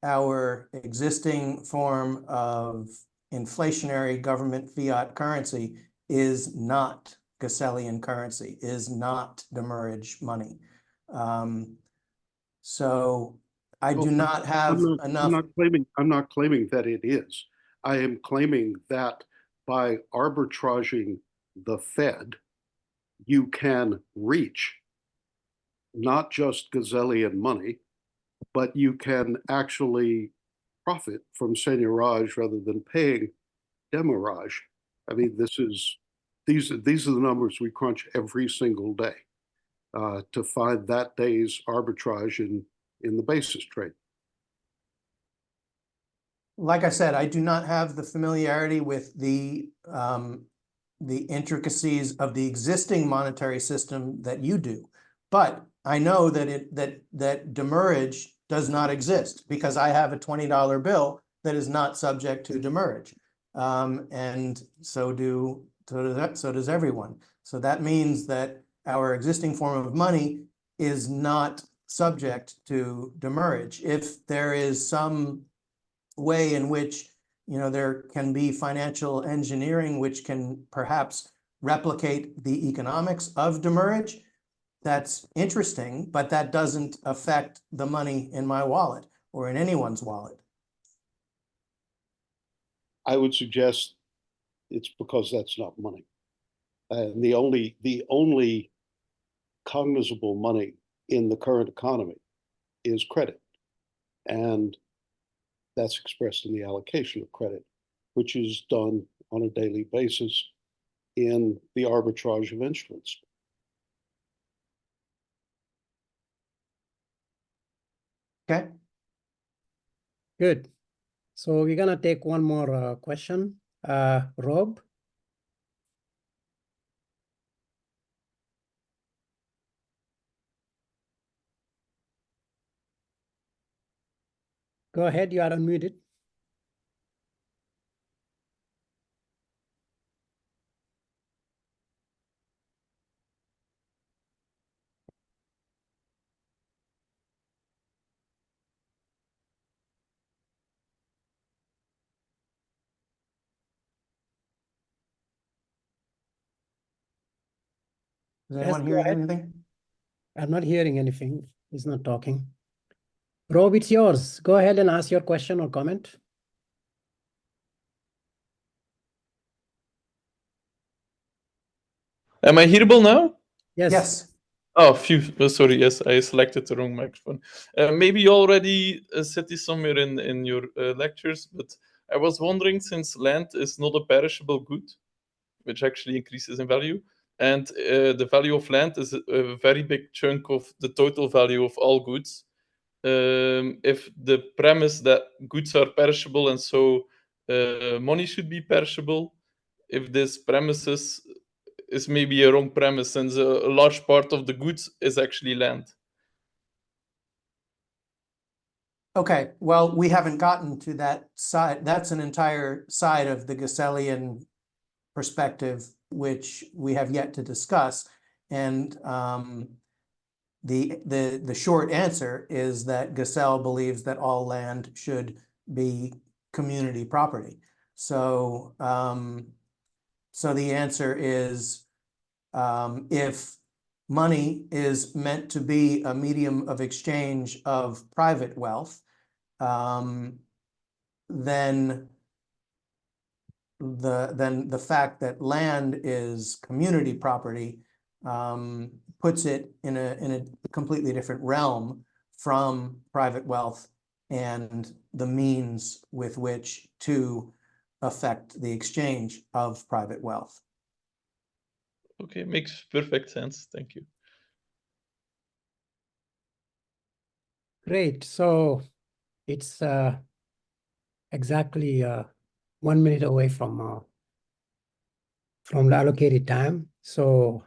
our existing form of inflationary government fiat currency is not Gesellian currency, is not demurrage money. So I do not have enough. I'm not claiming that it is. I am claiming that by arbitraging the Fed, you can reach not just Gesellian money, but you can actually profit from seigniorage rather than paying demurrage. I mean, these are the numbers we crunch every single day to find that day's arbitrage in the basis trade. Like I said, I do not have the familiarity with the intricacies of the existing monetary system that you do, but I know that that demurrage does not exist because I have a $20 bill that is not subject to demurrage, and so does everyone. So that means that our existing form of money is not subject to demurrage. If there is some way in which, you know, there can be financial engineering which can perhaps replicate the economics of demurrage, that's interesting, but that doesn't affect the money in my wallet or in anyone's wallet. I would suggest it's because that's not money. And the only cognizable money in the current economy is credit. And that's expressed in the allocation of credit, which is done on a daily basis in the arbitrage of instruments. Okay. Good. So we're gonna take one more question. Rob? Go ahead, you are unmuted. Is Yes, anyone go hearing ahead. anything? I'm not hearing anything. He's not talking. Rob, it's yours. Go ahead and ask your question or comment. Am I hearable now? Yes. Yes. Oh, phew. Sorry, yes, I selected the wrong microphone. Maybe you already said this somewhere in your lectures, but I was wondering, since land is not a perishable good, which actually increases in value, and the value of land is a very big chunk of the total value of all goods. If the premise that goods are perishable and so money should be perishable, if this premises is maybe a wrong premise, since a large part of the goods is actually land. Okay, well, we haven't gotten to that side. That's an entire side of the Gesellian perspective, which we have yet to discuss. And the short answer is that Gesell believes that all land should be community property. So so the answer is, if money is meant to be a medium of exchange of private wealth, then then the fact that land is community property puts it in a completely different realm from private wealth and the means with which to affect the exchange of private wealth. Okay, makes perfect sense. Thank you. Great. So it's exactly 1 minute away from the allocated time. So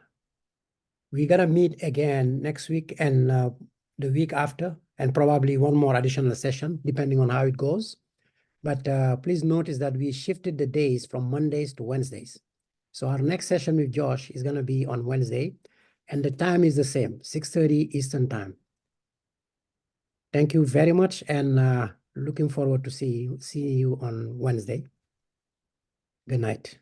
we're gonna meet again next week and the week after, and probably one more additional session, depending on how it goes. But please notice that we shifted the days from Mondays to Wednesdays. So our next session with Josh is gonna be on Wednesday, and the time is the same, 6:30 Eastern time. Thank you very much, and looking forward to see you on Wednesday. Good night.